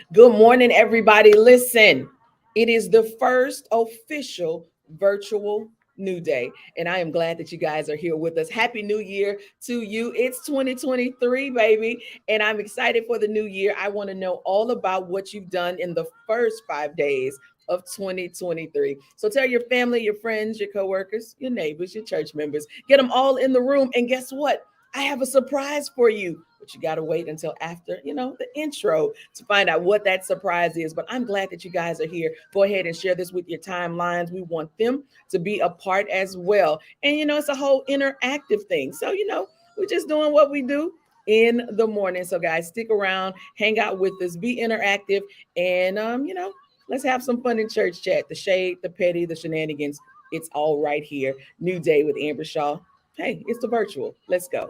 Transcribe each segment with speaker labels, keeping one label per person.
Speaker 1: Good morning, everybody. Listen, it is the first official virtual new day, and I am glad that you guys are here with us. Happy New Year to you. It's 2023, baby, and I'm excited for the new year. I want to know all about what you've done in the first 5 days of 2023. So tell your family, your friends, your coworkers, your neighbors, your church members, get them all in the room. And guess what? I have a surprise for you, but you got to wait until after, the intro to find out what that surprise is. But I'm glad that you guys are here. Go ahead and share this with your timelines. We want them to be a part as well. And, it's a whole interactive thing. So, we're just doing what we do in the morning. So, guys, stick around, hang out with us, be interactive, and, let's have some fun in church chat. The shade, the petty, the shenanigans. It's all right here. New Day with Amber Shaw. Hey, it's the virtual. Let's go.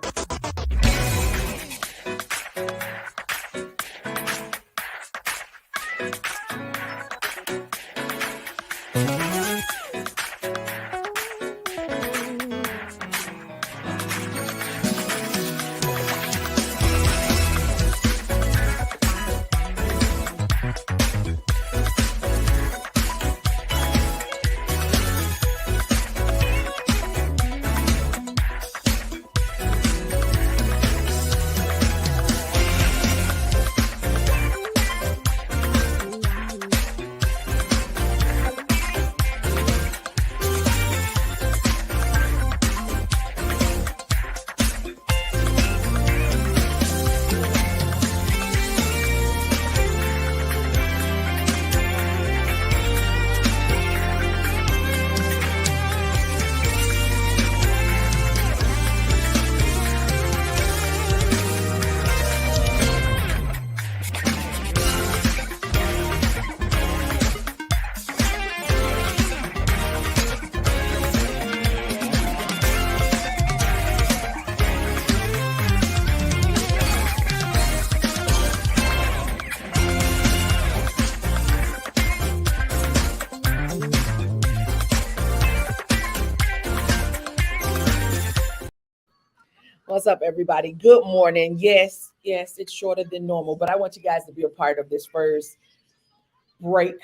Speaker 1: What's up, everybody? Good morning. Yes, it's shorter than normal, but I want you guys to be a part of this first break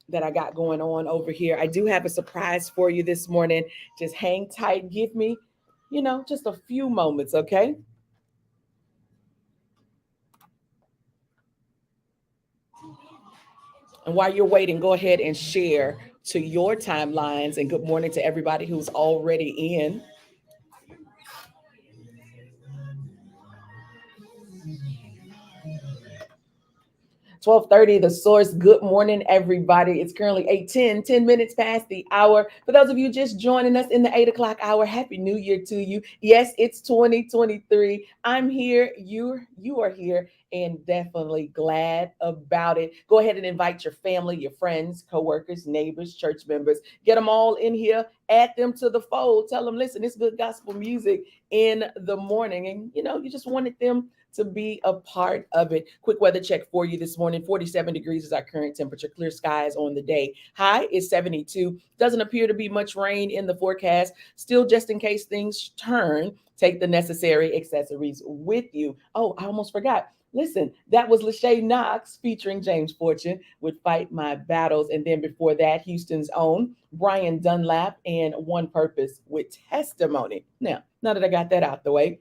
Speaker 1: that I got going on over here. I do have a surprise for you this morning. Just hang tight. Give me, just a few moments, okay? And while you're waiting, go ahead and share to your timelines. And good morning to everybody who's already in. 12:30, The Source. Good morning, everybody. It's currently 8:10, 10 minutes past the hour. For those of you just joining us in the 8 o'clock hour, Happy New Year to you. Yes, it's 2023. I'm here. You are here, and definitely glad about it. Go ahead and invite your family, your friends, coworkers, neighbors, church members. Get them all in here. Add them to the fold. Tell them, listen, it's good gospel music in the morning. And, you just wanted them to be a part of it. Quick weather check for you this morning. 47 degrees is our current temperature. Clear skies on the day. High is 72. Doesn't appear to be much rain in the forecast. Still, just in case things turn, take the necessary accessories with you. Oh, I almost forgot. Listen, that was Lachey Knox featuring James Fortune with Fight My Battles. And then before that, Houston's own Brian Dunlap and One Purpose with Testimony. Now that I got that out the way,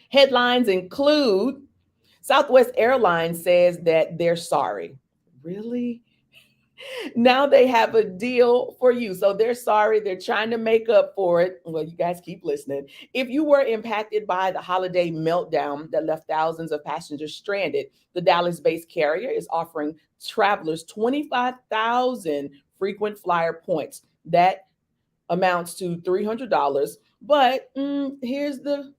Speaker 1: headlines include Southwest Airlines says that they're sorry. Really? Now they have a deal for you. So they're sorry. They're trying to make up for it. Well, you guys keep listening. If you were impacted by the holiday meltdown that left thousands of passengers stranded, the Dallas-based carrier is offering travelers 25,000 frequent flyer points. That amounts to $300. But here's the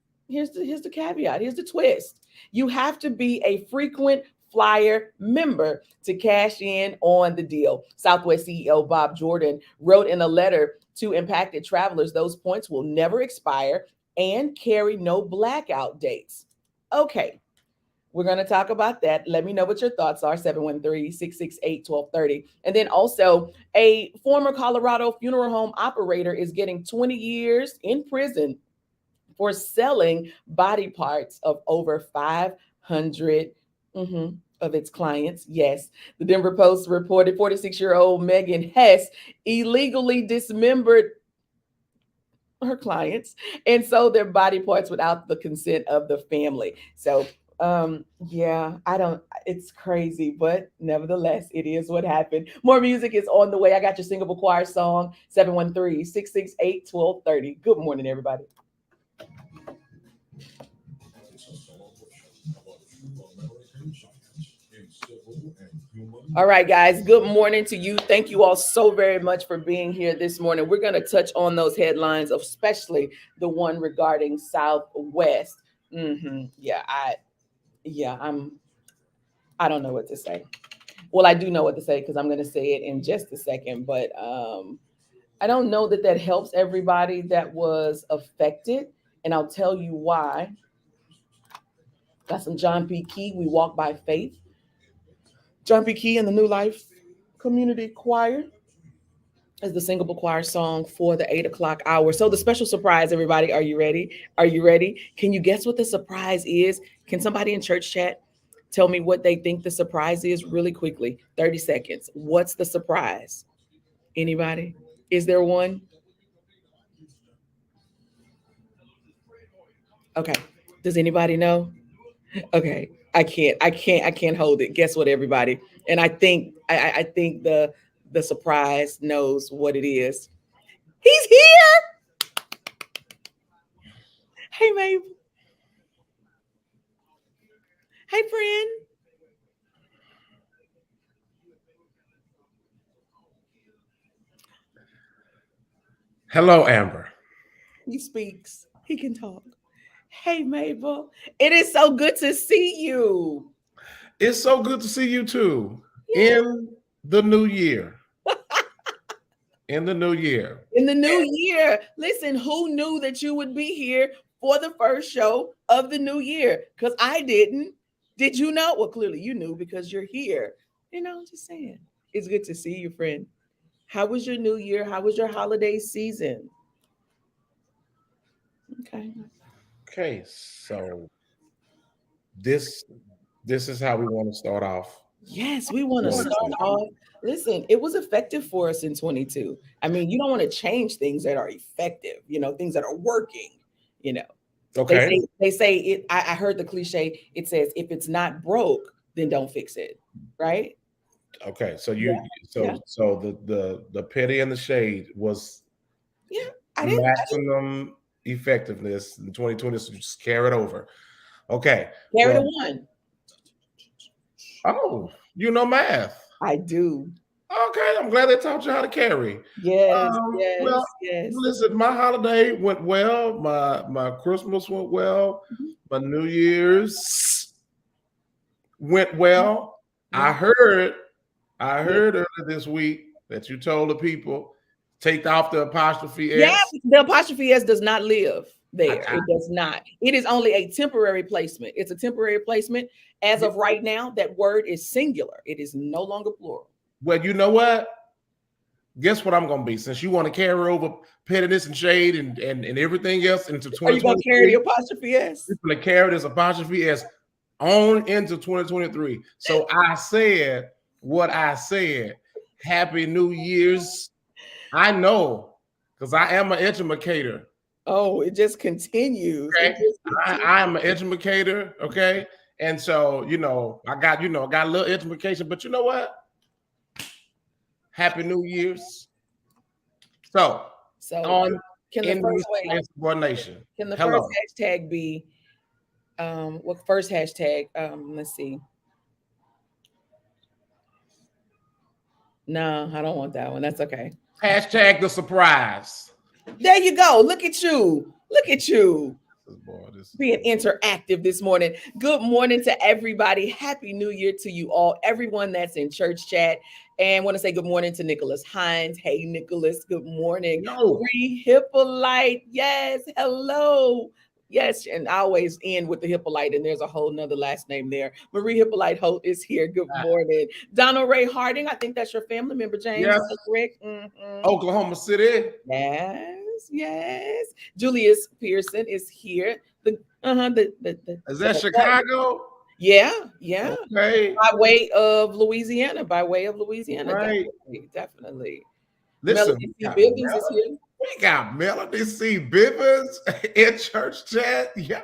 Speaker 1: caveat. Here's the twist. You have to be a frequent flyer member to cash in on the deal. Southwest CEO Bob Jordan wrote in a letter to impacted travelers, those points will never expire and carry no blackout dates. Okay, we're going to talk about that. Let me know what your thoughts are. 713-668-1230. And then also, a former Colorado funeral home operator is getting 20 years in prison for selling body parts of over 500 of its clients. Yes, the Denver Post reported 46-year-old Megan Hess illegally dismembered her clients and sold their body parts without the consent of the family. So yeah, I don't, it's crazy, but nevertheless, it is what happened. More music is on the way. I got your singable choir song, 713-668-1230. Good morning, everybody. All right, guys, good morning to you. Thank you all so very much for being here this morning. We're going to touch on those headlines, especially the one regarding Southwest. I don't know what to say. Well, I do know what to say because I'm going to say it in just a second, but I don't know that that helps everybody that was affected, and I'll tell you why. Got some John P. Key, We Walk by Faith. John P. Key and the New Life Community Choir is the singable choir song for the 8 o'clock hour. So the special surprise, everybody, are you ready? Are you ready? Can you guess what the surprise is? Can somebody in church chat tell me what they think the surprise is really quickly? 30 seconds. What's the surprise? Anybody? Is there one? Okay. Does anybody know? Okay. I can't hold it. Guess what, everybody? And I think the surprise knows what it is. He's here. Hey, Mabel. Hey, friend.
Speaker 2: Hello, Amber.
Speaker 1: He speaks. He can talk. Hey, Mabel. It is so good to see you.
Speaker 2: It's so good to see you too.
Speaker 1: Yeah.
Speaker 2: In the new year. In the new year.
Speaker 1: In the new year. Listen, who knew that you would be here for the first show of the new year? Because I didn't. Did you know? Well, clearly you knew because you're here. I'm just saying. It's good to see you, friend. How was your new year? How was your holiday season? Okay.
Speaker 2: Okay, so this this is how we want to start off.
Speaker 1: Yes, we want to start off. Listen, it was effective for us in 22. I mean, you don't want to change things that are effective, things that are working, you know.
Speaker 2: Okay.
Speaker 1: They say it. I heard the cliche. It says, if it's not broke, then don't fix it. Right?
Speaker 2: Okay. So
Speaker 1: Yeah.
Speaker 2: the petty and the shade was
Speaker 1: Yeah. I didn't.
Speaker 2: maximum effectiveness in 2020. So just carry it over. Okay.
Speaker 1: Carry the
Speaker 2: Well,
Speaker 1: one.
Speaker 2: oh, you know math.
Speaker 1: I do.
Speaker 2: Okay, I'm glad they taught you how to carry.
Speaker 1: Yes. Yes.
Speaker 2: Well,
Speaker 1: Yes.
Speaker 2: listen, my holiday went well. My Christmas went well.
Speaker 1: Mhm.
Speaker 2: My New Year's went well.
Speaker 1: Yeah.
Speaker 2: I
Speaker 1: Yeah.
Speaker 2: heard earlier this week that you told the people take off the apostrophe
Speaker 1: Yeah,
Speaker 2: S.
Speaker 1: the apostrophe S does not live there.
Speaker 2: I,
Speaker 1: It does not. It is only a temporary placement. It's a temporary placement. As of right now, that word is singular. It is no longer plural.
Speaker 2: well, you know what? Guess what I'm going to be? Since you want to carry over pettiness and shade and everything else into
Speaker 1: Are you going to carry the
Speaker 2: 2023,
Speaker 1: apostrophe S?
Speaker 2: you're going to carry this apostrophe S on into 2023. So I said what I said. Happy New Year's. I know because I am an educator.
Speaker 1: Oh, it just continues.
Speaker 2: Okay.
Speaker 1: It just
Speaker 2: I
Speaker 1: continues.
Speaker 2: am an educator. Okay. And so, I got a little education, but you know what? Happy New Year's. So
Speaker 1: So
Speaker 2: on
Speaker 1: can the
Speaker 2: in
Speaker 1: first way,
Speaker 2: Nation.
Speaker 1: can the
Speaker 2: Hello.
Speaker 1: first hashtag be what first hashtag? Let's see. No, I don't want that one. That's okay.
Speaker 2: Hashtag the surprise.
Speaker 1: There you go. Look at you. Look at you.
Speaker 2: Boy,
Speaker 1: Being interactive this morning. Good morning to everybody. Happy New Year to you all, everyone that's in church chat. And want to say good morning to Nicholas Hines. Hey, Nicholas, good morning.
Speaker 2: Yo.
Speaker 1: Marie Hippolyte. Yes, hello. Yes, and I always end with the Hippolyte, and there's a whole nother last name there. Marie Hippolyte Holt is here. Good morning. Donald Ray Harding. I think that's your family member, James.
Speaker 2: Yes.
Speaker 1: Is that correct? Mm-hmm.
Speaker 2: Oklahoma City.
Speaker 1: Yes, yes. Julius Pearson is here. The
Speaker 2: Is that Chicago?
Speaker 1: Yeah, yeah.
Speaker 2: Okay,
Speaker 1: By way of Louisiana,
Speaker 2: right.
Speaker 1: definitely, definitely.
Speaker 2: Listen,
Speaker 1: Melody C. Bivens is here.
Speaker 2: we got Melody C. Bivens in church chat. Yeah.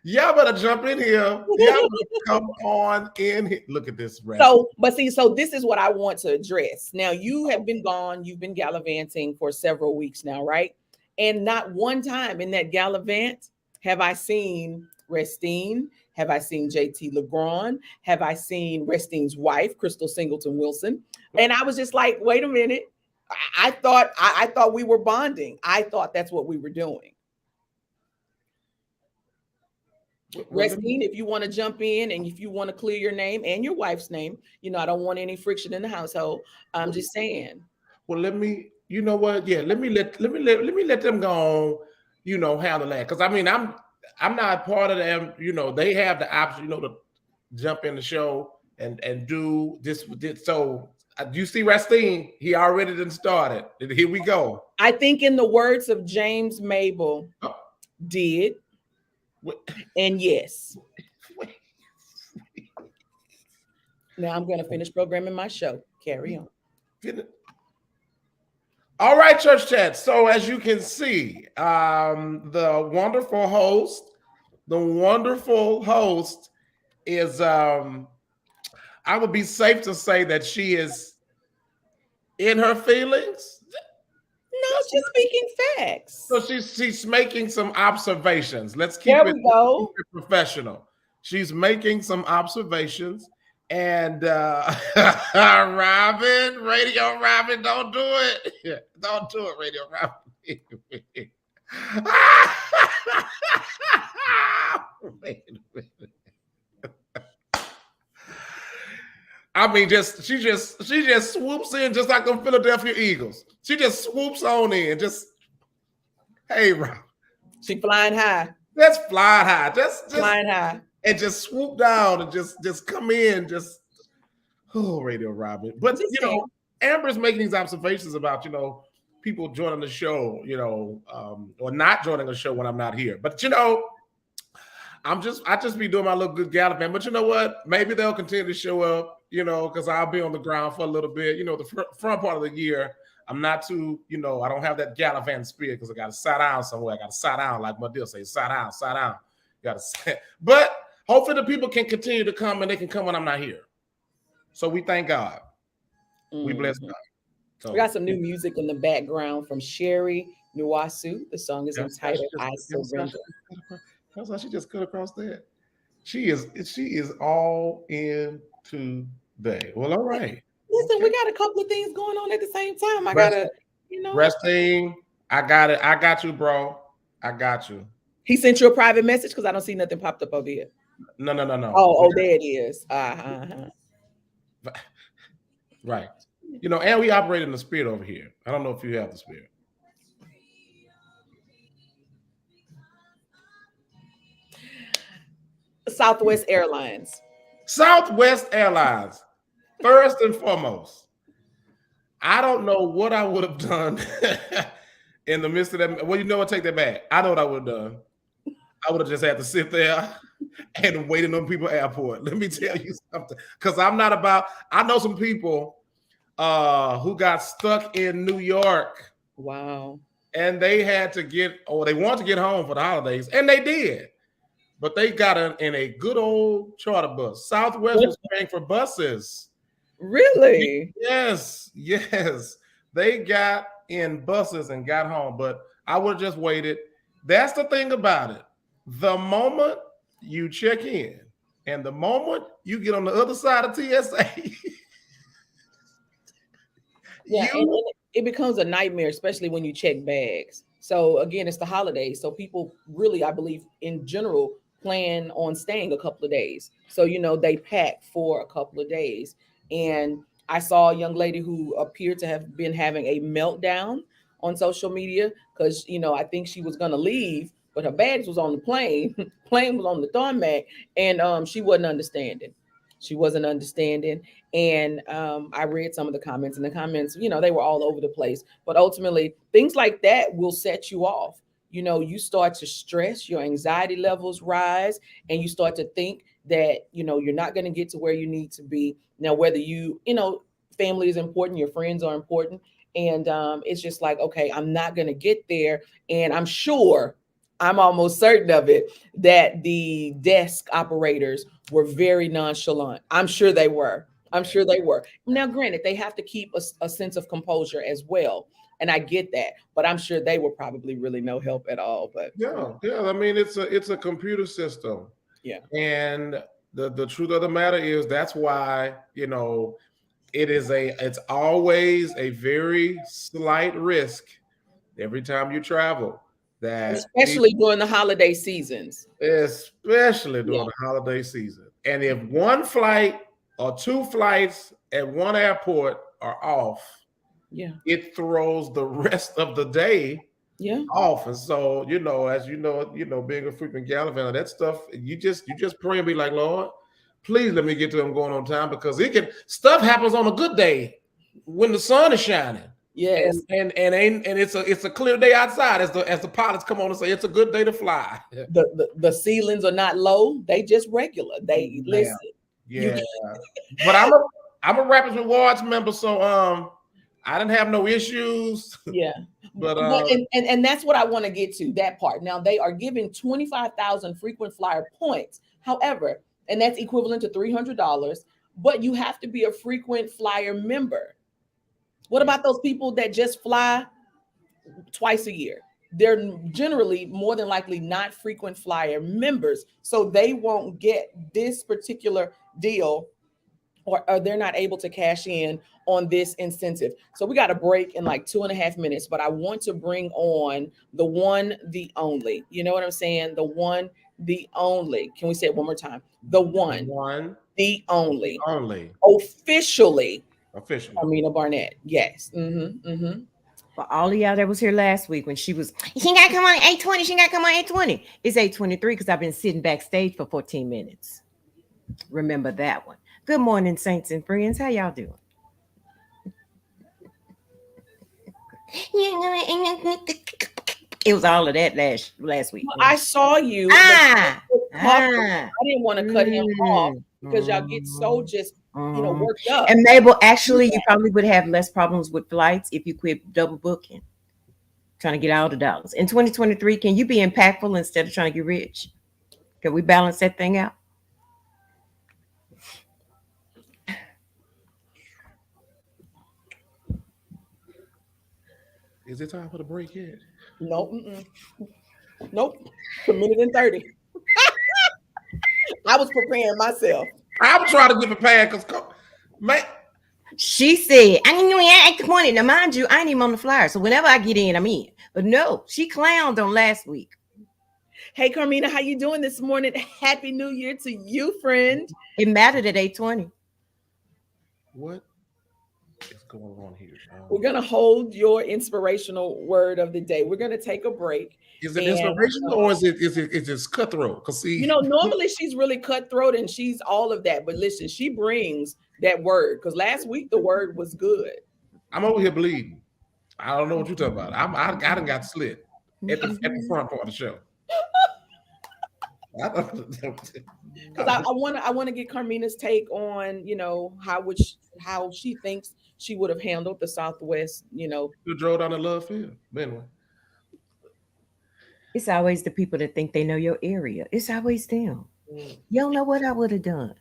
Speaker 2: Y'all better jump in here. Y'all better come on in here. Look at this rest.
Speaker 1: So this is what I want to address. Now, you have been gone, you've been gallivanting for several weeks now, right? And not one time in that gallivant have I seen Restine, have I seen JT LeGrand, have I seen Restine's wife, Crystal Singleton Wilson. And I was just like, wait a minute. I thought we were bonding. I thought that's what we were doing. Restine, if you want to jump in and if you want to clear your name and your wife's name, I don't want any friction in the household. I'm just saying.
Speaker 2: Well, let me, you know what? Yeah, let them go on, handle that. Because I mean, I'm not part of them, they have the option, to jump in the show and do this. So you see Restine, he already done started. Here we go.
Speaker 1: I think in the words of James Mable, did and yes. Now I'm going to finish programming my show. Carry on.
Speaker 2: All right, church chat. So as you can see, the wonderful host is I would be safe to say that she is in her feelings.
Speaker 1: No, she's speaking facts.
Speaker 2: So she's making some observations. Let's keep it professional. She's making some observations. And Radio Robin, don't do it. Don't do it, Radio Robin. Wait a minute. I mean, she just swoops in just like the Philadelphia Eagles. She just swoops on in. Just, hey, Rob.
Speaker 1: She flying high.
Speaker 2: That's flying high. Just
Speaker 1: flying high.
Speaker 2: And just swoop down and just come in. Just, Radio Robin. But Amber's making these observations about people joining the show, or not joining the show when I'm not here. But I just be doing my little good galloping. But you know what? Maybe they'll continue to show up, because I'll be on the ground for a little bit. The front part of the year, I'm not too, I don't have that galloping spirit because I got to sit down somewhere. I got to sit down, like my deal say, sit down. Got to sit. But hopefully the people can continue to come and they can come when I'm not here. So we thank God. Mm-hmm. We bless God. So,
Speaker 1: we got some new music in the background from Sherry Nuwasu. The song is entitled I Surrender.
Speaker 2: That's how she just cut across that. She is all in today. Well, all right.
Speaker 1: Listen, we got a couple of things going on at the same time. I gotta,
Speaker 2: Resting. I got it. I got you, bro. I got you.
Speaker 1: He sent you a private message because I don't see nothing popped up over here.
Speaker 2: No.
Speaker 1: Oh, there it is.
Speaker 2: Right. And we operate in the spirit over here. I don't know if you have the spirit.
Speaker 1: Southwest Airlines.
Speaker 2: First and foremost, I don't know what I would have done in the midst of that. Well, take that back. I know what I would have done. I would have just had to sit there and wait in on people's airport. Let me tell you something. Because I know some people who got stuck in New York.
Speaker 1: Wow.
Speaker 2: And they had to they wanted to get home for the holidays. And they did. But they got in a good old charter bus. Southwest was paying for buses.
Speaker 1: Really?
Speaker 2: Yes. They got in buses and got home. But I would have just waited. That's the thing about it. The moment you check in and the moment you get on the other side of TSA,
Speaker 1: and it becomes a nightmare, especially when you check bags. So again, it's the holidays. So people really, I believe, in general, plan on staying a couple of days. So, they pack for a couple of days. And I saw a young lady who appeared to have been having a meltdown on social media because, I think she was going to leave, but her bags was on the plane. Plane was on the tarmac, and she wasn't understanding. And I read some of the comments, and the comments, they were all over the place. But ultimately, things like that will set you off. You start to stress, your anxiety levels rise, and you start to think that, you're not going to get to where you need to be. Now, whether family is important, your friends are important. And it's just like, okay, I'm not going to get there. And I'm sure, I'm almost certain of it, that the desk operators were very nonchalant. I'm sure they were. I'm sure they were. Now, granted, they have to keep a sense of composure as well. And I get that, but I'm sure they were probably really no help at all. But
Speaker 2: yeah. I mean, it's a computer system.
Speaker 1: yeah.
Speaker 2: And the truth of the matter is that's why, it's always a very slight risk every time you travel. That
Speaker 1: Especially during the holiday seasons.
Speaker 2: especially during the holiday season. And if one flight or two flights at one airport are off, it throws the rest of the day off. And so, as being a frequent gala fan, that stuff, you just pray and be like, Lord, please let me get to them going on time, because stuff happens on a good day when the sun is shining.
Speaker 1: Yes.
Speaker 2: And it's a clear day outside as the pilots come on and say it's a good day to fly.
Speaker 1: The ceilings are not low, they just regular. They listen.
Speaker 2: Yeah. But I'm a Rapid Rewards member, so I didn't have no issues.
Speaker 1: Yeah.
Speaker 2: But
Speaker 1: and that's what I want to get to, that part. Now, they are giving 25,000 frequent flyer points. However, and that's equivalent to $300, but you have to be a frequent flyer member. What about those people that just fly twice a year? They're generally more than likely not frequent flyer members, so they won't get this particular deal, or they're not able to cash in on this incentive. So we got a break in like 2.5 minutes, but I want to bring on the one, the only. You know what I'm saying? The one, the only. Can we say it one more time? The one, the only. Officially. Carmina Barnett. Yes.
Speaker 3: For all of y'all that was here last week when she got to come on 8:20. She got to come on 8:20. It's 8:23 because I've been sitting backstage for 14 minutes. Remember that one. Good morning, saints and friends. How y'all doing? It was all of that last week.
Speaker 1: Well, I saw you. I didn't want to cut him off because y'all get so just worked up.
Speaker 3: And Mabel, actually, you probably would have less problems with flights if you quit double booking, trying to get all the dollars. In 2023, can you be impactful instead of trying to get rich? Can we balance that thing out?
Speaker 2: Is it time for the break yet?
Speaker 1: Nope. Nope. 1:30. I was preparing myself.
Speaker 2: I'm trying to get prepared because, man.
Speaker 3: She said, I didn't know he had 8:20. Now, mind you, I ain't even on the flyer. So whenever I get in, I'm in. But no, she clowned on last week.
Speaker 1: Hey, Carmina, how you doing this morning? Happy New Year to you, friend.
Speaker 3: It mattered at 8:20.
Speaker 2: What is going on here?
Speaker 1: We're going to hold your inspirational word of the day. We're going to take a break.
Speaker 2: Is it inspirational or is it cutthroat? Because see,
Speaker 1: normally she's really cutthroat and she's all of that. But listen, she brings that word, because last week the word was good.
Speaker 2: I'm over here bleeding. I don't know what you're talking about. I done got slit at the front part of the show.
Speaker 1: Because I want to get Carmina's take on how she thinks she would have handled the Southwest.
Speaker 2: You drove down the love field. Anyway.
Speaker 3: It's always the people that think they know your area. It's always them. You don't know what I would have done.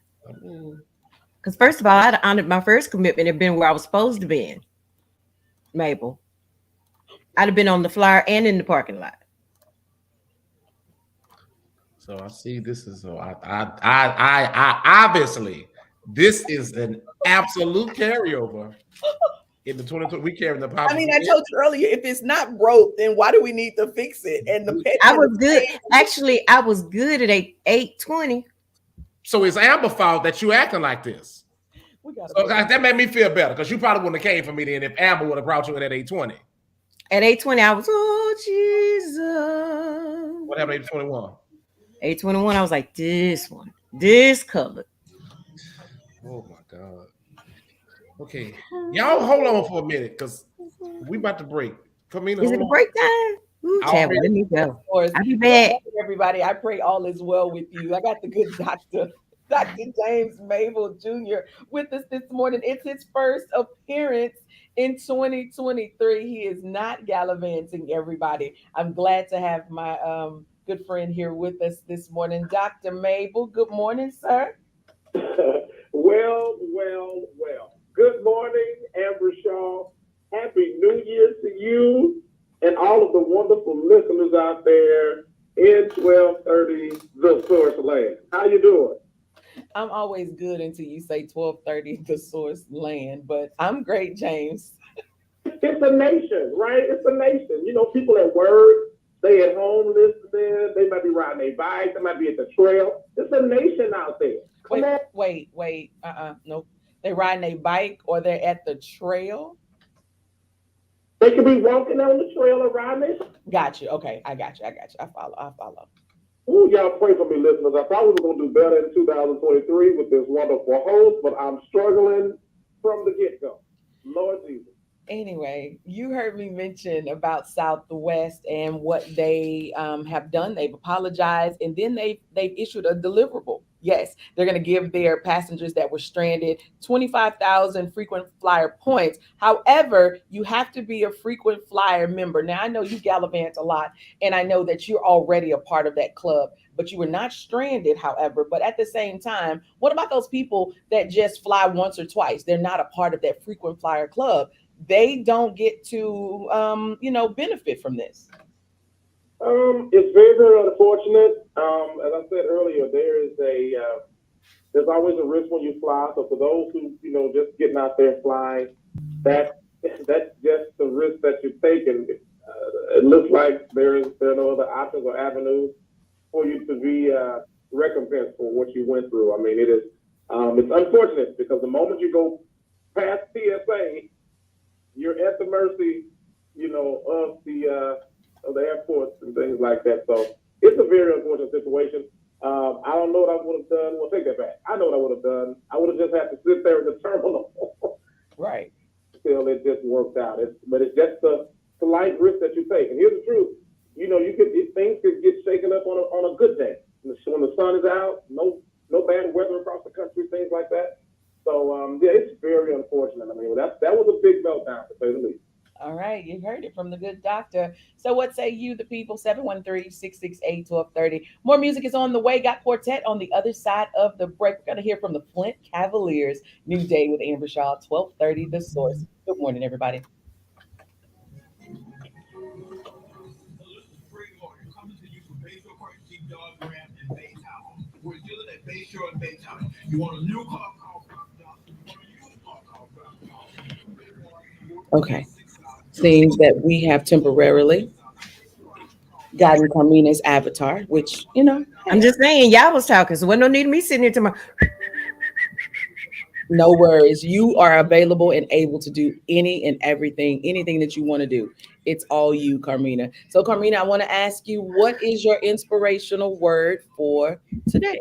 Speaker 3: Because first of all, I'd honored my first commitment and been where I was supposed to be. Mabel, I'd have been on the flyer and in the parking lot.
Speaker 2: So I see this is I obviously this is an absolute carryover in the 2020. We carrying the power.
Speaker 1: I mean, I told you earlier, if it's not broke, then why do we need to fix it? And
Speaker 3: I was good. Actually, I was good at 8:20.
Speaker 2: So it's Amber's fault that you acting like this. So that made me feel better, because you probably wouldn't have came for me then if Amber would have brought you in at 8:20.
Speaker 3: At 8:20, I was, oh Jesus.
Speaker 2: What happened at 8:21?
Speaker 3: 8:21, I was like, this color.
Speaker 2: Oh my God. Okay, y'all hold on for a minute, because we about to break. Carmina,
Speaker 3: is it a break time? Ooh, Chad, let me go. I'll be back.
Speaker 1: Everybody, I pray all is well with you. I got the good doctor. Dr. James Mable Jr. with us this morning. It's his first appearance in 2023. He is not gallivanting, everybody. I'm glad to have my good friend here with us this morning. Dr. Mable, good morning, sir.
Speaker 4: Well. Good morning, Amber Shaw. Happy New Year to you and all of the wonderful listeners out there in 1230 The Source Land. How you doing?
Speaker 1: I'm always good until you say 1230 the source land, but I'm great, James.
Speaker 4: It's a nation, right? It's a nation. You know, people at work, stay at home listening. They might be riding their bike. They might be at the trail. It's a nation out there. Come on.
Speaker 1: Wait. Nope. They riding a bike or they're at the trail.
Speaker 4: They could be walking on the trail or riding it.
Speaker 1: Got you. Okay, I got you. I follow.
Speaker 4: Ooh, y'all pray for me, listeners. I thought we were going to do better in 2023 with this wonderful host, but I'm struggling from the get-go. Lord Jesus.
Speaker 1: Anyway, you heard me mention about Southwest and what they have done. They've apologized, and then they've issued a deliverable. Yes, they're going to give their passengers that were stranded 25,000 frequent flyer points. However, you have to be a frequent flyer member. Now, I know you gallivant a lot, and I know that you're already a part of that club, but you were not stranded, however. But at the same time, what about those people that just fly once or twice? They're not a part of that frequent flyer club. They don't get to, benefit from this.
Speaker 4: It's very, very unfortunate. As I said earlier, there's always a risk when you fly. So for those who, just getting out there flying, that's just the risk that you're taking. It looks like there are no other options or avenues for you to be recompensed for what you went through. I mean, it's unfortunate because the moment you go past TSA, you're at the mercy, of the airports and things like that. So it's a very unfortunate situation. I don't know what I would have done. Well, take that back. I know what I would have done. I would have just had to sit there in the terminal.
Speaker 1: Right.
Speaker 4: Till it just worked out. But it's just the slight risk that you take. And here's the truth. Things could get shaken up on a good day. When the sun is out, no bad weather across the country, things like that. So, it's very unfortunate. I mean, that was a big meltdown, to say the least.
Speaker 1: All right, you heard it from the good doctor. So what say you, the people? 713-668-1230. More music is on the way. Got Quartet on the other side of the break. We're going to hear from the Flint Cavaliers. New Day with Amber Shaw, 1230 The Source. Good morning, everybody.
Speaker 5: You want a new car?
Speaker 1: Okay. Seems that we have temporarily gotten Carmina's avatar, which,
Speaker 3: I'm just saying, y'all was talking, so what no need of me sitting here to my.
Speaker 1: No worries. You are available and able to do anything that you want to do. It's all you, Carmina. So, Carmina, I want to ask you, what is your inspirational word for today?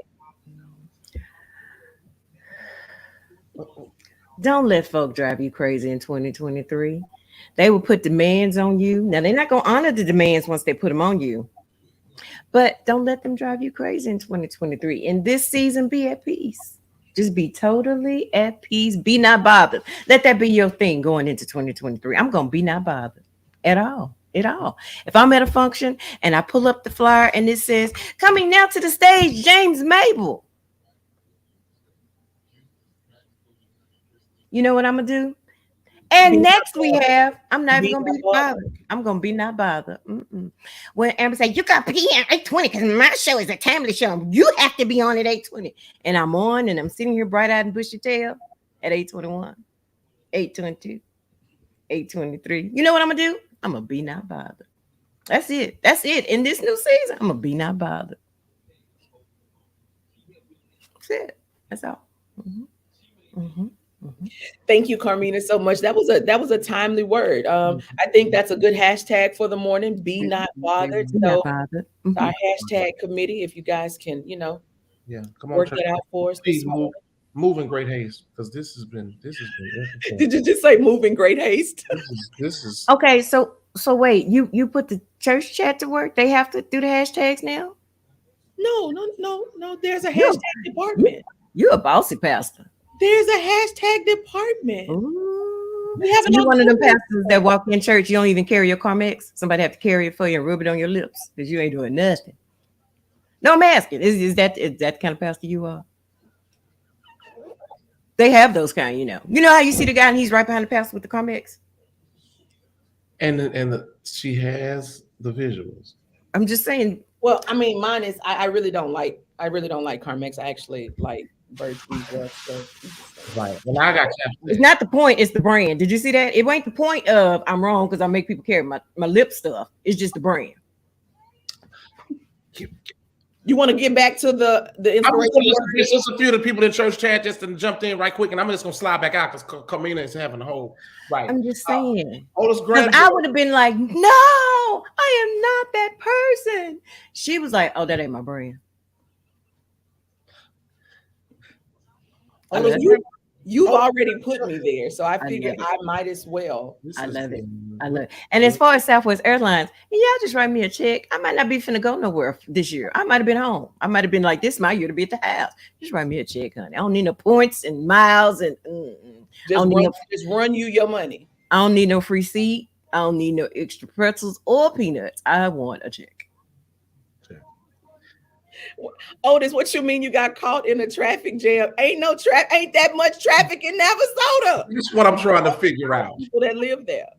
Speaker 3: Don't let folk drive you crazy in 2023. They will put demands on you. Now, they're not going to honor the demands once they put them on you. But don't let them drive you crazy in 2023. In this season, be at peace. Just be totally at peace. Be not bothered. Let that be your thing going into 2023. I'm going to be not bothered at all. At all. If I'm at a function and I pull up the flyer and it says, coming now to the stage, James Mable. You know what I'm going to do? And next we have, I'm not even going to be bothered. I'm going to be not bothered. When Amber say, you got to be at 8:20 because my show is a timely show. You have to be on at 8:20. And I'm on and I'm sitting here bright-eyed and bushy-tailed at 8:21, 8:22, 8:23. You know what I'm going to do? I'm going to be not bothered. That's it. That's it. In this new season, I'm going to be not bothered. That's it. That's all.
Speaker 1: Thank you, Carmina, so much. That was a timely word. I think that's a good hashtag for the morning. Be not bothered. So our hashtag committee, if you guys can,
Speaker 2: come on,
Speaker 1: work that out for us.
Speaker 2: Please move in great haste because this has been interesting.
Speaker 1: Did you just say move in great haste?
Speaker 2: This is
Speaker 3: okay. So wait, you put the church chat to work? They have to do the hashtags now?
Speaker 1: No. There's a hashtag department.
Speaker 3: You a bossy pastor.
Speaker 1: There's a hashtag department.
Speaker 3: Ooh.
Speaker 1: We have
Speaker 3: So you one of them
Speaker 1: another-
Speaker 3: pastors that walk in church, you don't even carry your Carmex. Somebody have to carry it for you and rub it on your lips because you ain't doing nothing. No, I'm asking. Is that the kind of pastor you are? They have those kind, you know. You know how you see the guy and he's right behind the pastor with the Carmex?
Speaker 2: She has the visuals.
Speaker 3: I'm just saying.
Speaker 1: Well, I mean, mine is I really don't like Carmex. I actually like Bird's Bees stuff.
Speaker 2: Right. Well, I got
Speaker 3: It's not the point, it's the brand. Did you see that? It ain't the point of I'm wrong because I make people carry my lip stuff. It's just the brand.
Speaker 1: You want to get back to the inspiration?
Speaker 2: It's just a few of the people in church chat just jumped in right quick, and I'm just gonna slide back out because Carmina is having a whole right.
Speaker 3: I'm just saying.
Speaker 2: Oldest grand.
Speaker 3: I would have been like, no, I am not that person. She was like, oh, that ain't my brand.
Speaker 1: You've already put me there, so I figured I might as well.
Speaker 3: I love it. And as far as Southwest Airlines, y'all just write me a check. I might not be finna go nowhere this year. I might have been home. I might have been like, this is my year to be at the house. Just write me a check, honey. I don't need no points and miles and
Speaker 1: just run you your money.
Speaker 3: I don't need no free seat. I don't need no extra pretzels or peanuts. I want a check.
Speaker 1: Otis, what you mean you got caught in a traffic jam? Ain't that much traffic in Navasota.
Speaker 2: This is what I'm trying to figure out.
Speaker 1: People that live there.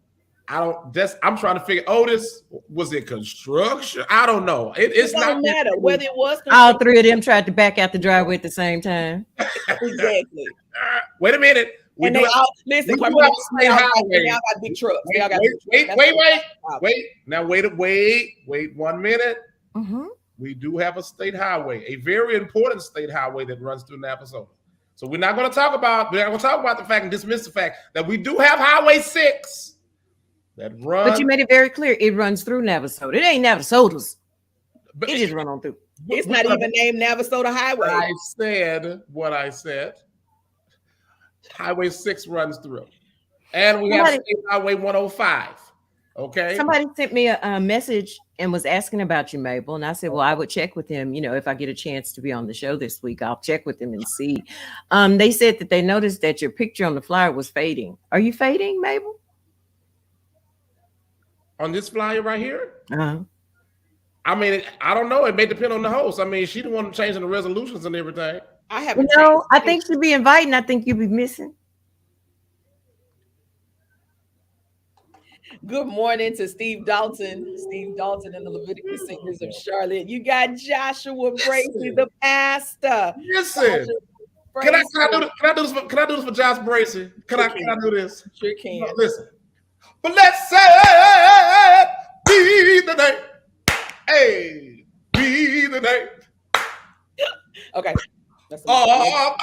Speaker 2: I'm trying to figure. Otis, was it construction? I don't know. It
Speaker 1: don't matter whether it was.
Speaker 3: All three of them tried to back out the driveway at the same time.
Speaker 1: Exactly.
Speaker 2: Wait a minute.
Speaker 1: Listen, y'all got big trucks.
Speaker 2: Wait. Now wait 1 minute.
Speaker 3: Mm-hmm.
Speaker 2: We do have a state highway, a very important state highway that runs through Navasota. So we're not going to talk about the fact and dismiss the fact that we do have Highway 6 that runs.
Speaker 3: But you made it very clear it runs through Navasota. It ain't Navasota's. It just run on through.
Speaker 1: It's not even named Navasota Highway.
Speaker 2: I said what I said. Highway 6 runs through. And we have State Highway 105. Okay.
Speaker 3: Somebody sent me a message and was asking about you, Mabel. And I said, well, I would check with him. You know, if I get a chance to be on the show this week, I'll check with him and see. They said that they noticed that your picture on the flyer was fading. Are you fading, Mabel?
Speaker 2: On this flyer right here?
Speaker 3: Uh-huh.
Speaker 2: I mean, I don't know. It may depend on the host. I mean, she the one changing the resolutions and everything.
Speaker 1: I haven't.
Speaker 3: No, I think she'd be inviting. I think you'd be missing.
Speaker 1: Good morning to Steve Dalton. Steve Dalton and the Leviticus Singers of Charlotte. You got Joshua Bracey, the pastor.
Speaker 2: Listen. Can I do this for Josh Bracey? Can I do this?
Speaker 1: Sure can.
Speaker 2: No, listen. But let's say be the day. Hey, be the day.
Speaker 1: Okay. That's
Speaker 2: the Lord.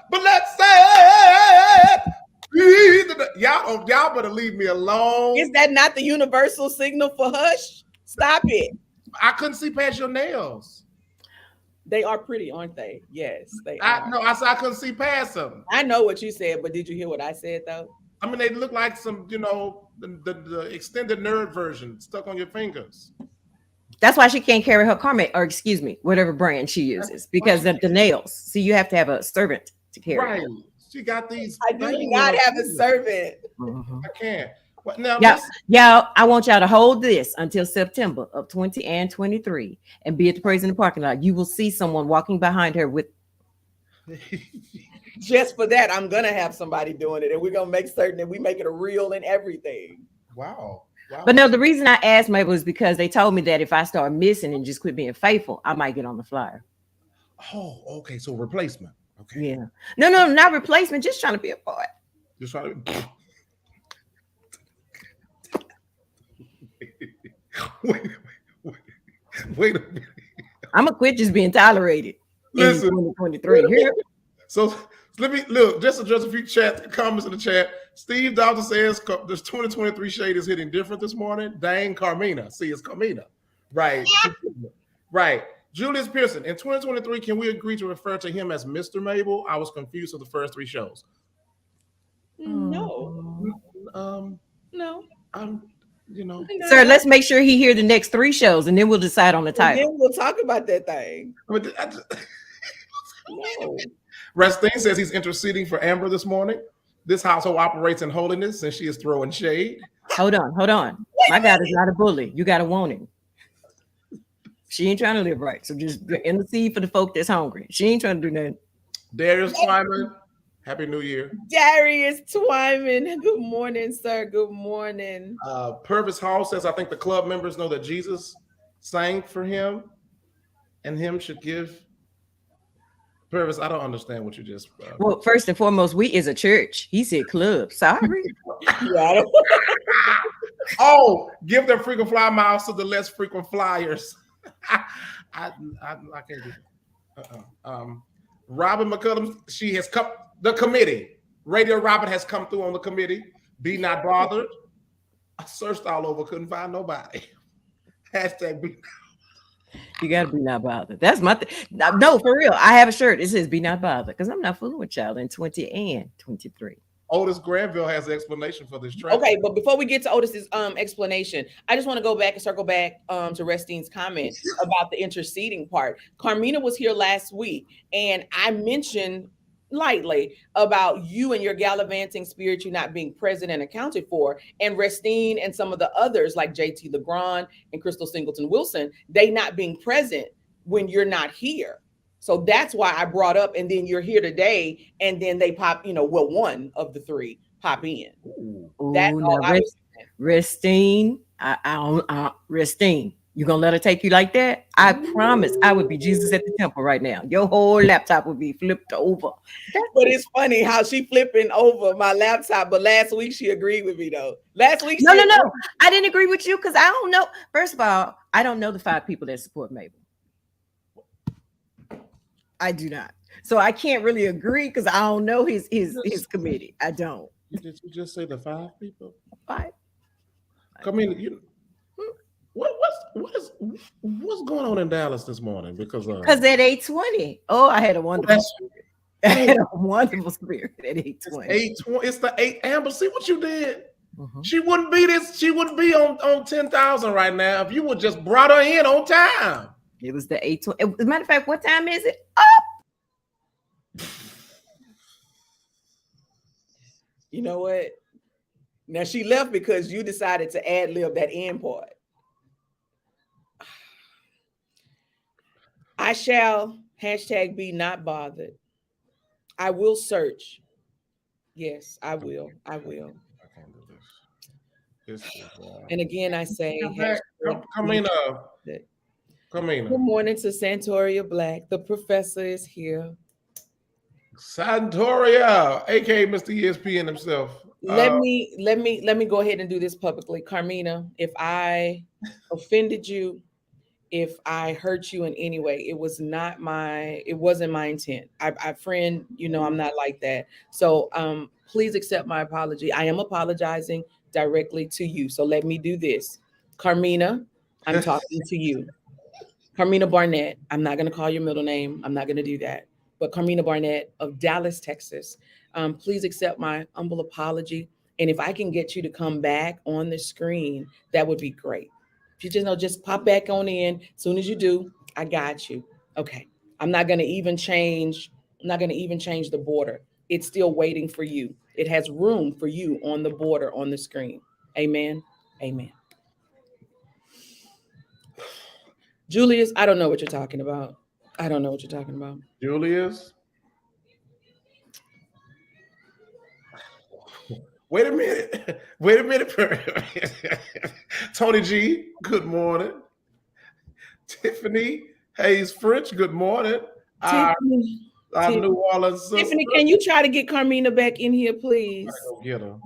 Speaker 2: But let's say be the day. Y'all better leave me alone.
Speaker 1: Is that not the universal signal for hush? Stop it.
Speaker 2: I couldn't see past your nails.
Speaker 1: They are pretty, aren't they? Yes, they are.
Speaker 2: I said I couldn't see past them.
Speaker 1: I know what you said, but did you hear what I said though?
Speaker 2: I mean, they look like some, the extended nerd version stuck on your fingers.
Speaker 3: That's why she can't carry her Carmina, or excuse me, whatever brand she uses, because of the nails. See, you have to have a servant to carry.
Speaker 2: Right. She got these.
Speaker 1: I do not have a servant.
Speaker 3: Mm-hmm.
Speaker 2: I can't. What now?
Speaker 3: Y'all, I want y'all to hold this until September of 20 and 23 and be at the praise in the parking lot. You will see someone walking behind her with.
Speaker 1: Just for that, I'm gonna have somebody doing it, and we're gonna make certain that we make it a reel and everything.
Speaker 2: Wow.
Speaker 3: But no, the reason I asked Mabel is because they told me that if I start missing and just quit being faithful, I might get on the flyer.
Speaker 2: Oh, okay. So replacement. Okay.
Speaker 3: Yeah. No, not replacement. Just trying to be a part.
Speaker 2: Just trying to. Wait a minute.
Speaker 3: I'm gonna quit just being tolerated.
Speaker 2: Listen,
Speaker 3: 2023 here.
Speaker 2: So let me look. Just address a few comments in the chat. Steve Dalton says this 2023 shade is hitting different this morning. Dang, Carmina. See, it's Carmina. Right. Right. Julius Pearson. In 2023, can we agree to refer to him as Mr. Mable? I was confused with the first 3 shows.
Speaker 1: No.
Speaker 2: No.
Speaker 3: Sir, let's make sure he hear the next 3 shows, and then we'll decide on the title.
Speaker 1: And then we'll talk about that thing. No.
Speaker 2: Restine says he's interceding for Amber this morning. This household operates in holiness, and she is throwing shade.
Speaker 3: Hold on. My God is not a bully. You got to want him. She ain't trying to live right. So just intercede for the folk that's hungry. She ain't trying to do nothing.
Speaker 2: Darius Twyman, Happy New Year.
Speaker 1: Darius Twyman, good morning, sir. Good morning.
Speaker 2: Purvis Hall says, I think the club members know that Jesus sang for him, and him should give. Purvis, I don't understand what you just.
Speaker 3: Well, first and foremost, we is a church. He said club. Sorry.
Speaker 1: Yeah.
Speaker 2: Oh, give their frequent flyer miles to the less frequent flyers. I can't do that. Robin McCullum, she has come. The committee, Radio Robin has come through on the committee. Be not bothered. I searched all over, couldn't find nobody. Hashtag be.
Speaker 3: You gotta be not bothered. That's my thing. No, for real. I have a shirt. It says be not bothered because I'm not fooling with y'all in 20 and 23.
Speaker 2: Otis Granville has an explanation for this.
Speaker 1: Okay, but before we get to Otis's explanation, I just want to go back and circle back to Restine's comment about the interceding part. Carmina was here last week, and I mentioned lightly about you and your gallivanting spirit, you not being present and accounted for, and Restine and some of the others like JT LeGrand and Crystal Singleton Wilson, they not being present when you're not here. So that's why I brought up, and then you're here today, and then they pop, one of the three pop in. That's all I was saying.
Speaker 3: Restine, Restine, you gonna let her take you like that? I promise I would be Jesus at the temple right now. Your whole laptop would be flipped over.
Speaker 1: But it's funny how she flipping over my laptop, but last week she agreed with me though. Last week
Speaker 3: No. I didn't agree with you because I don't know. First of all, I don't know the 5 people that support Mabel. I do not. So I can't really agree because I don't know his committee. I don't.
Speaker 2: Did you just say the 5 people?
Speaker 3: 5.
Speaker 2: I mean, what's going on in Dallas this morning? Because
Speaker 3: at 8:20. Oh, I had a wonderful spirit. I had a wonderful spirit at 8:20.
Speaker 2: 8:20. It's the 8 Amber. See what you did? Mm-hmm. She wouldn't be this. She wouldn't be on 10,000 right now if you would just brought her in on time.
Speaker 3: It was the 8:20. As a matter of fact, what time is it? Up.
Speaker 1: You know what? Now she left because you decided to ad lib that end part. I shall # be not bothered. I will search. Yes, I will. I will.
Speaker 2: I can't do this.
Speaker 1: And again, I say,
Speaker 2: Carmina.
Speaker 1: Good morning to Santoria Black. The professor is here.
Speaker 2: Santoria, aka Mr. ESPN himself.
Speaker 1: Let me go ahead and do this publicly. Carmina, if I offended you, if I hurt you in any way, it wasn't my intent. I friend, I'm not like that. So please accept my apology. I am apologizing directly to you. So let me do this. Carmina, I'm talking to you. Carmina Barnett, I'm not going to call your middle name. I'm not going to do that. But Carmina Barnett of Dallas, Texas, please accept my humble apology. And if I can get you to come back on the screen, that would be great. If you just pop back on in. As soon as you do, I got you. Okay. I'm not going to even change the border. It's still waiting for you. It has room for you on the border on the screen. Amen. Amen. Julius, I don't know what you're talking about.
Speaker 2: Julius? Wait a minute. Tony G, good morning. Tiffany Hayes French, good morning. Our New Orleans sister.
Speaker 1: Tiffany, can you try to get Carmina back in here, please?
Speaker 2: Go get her.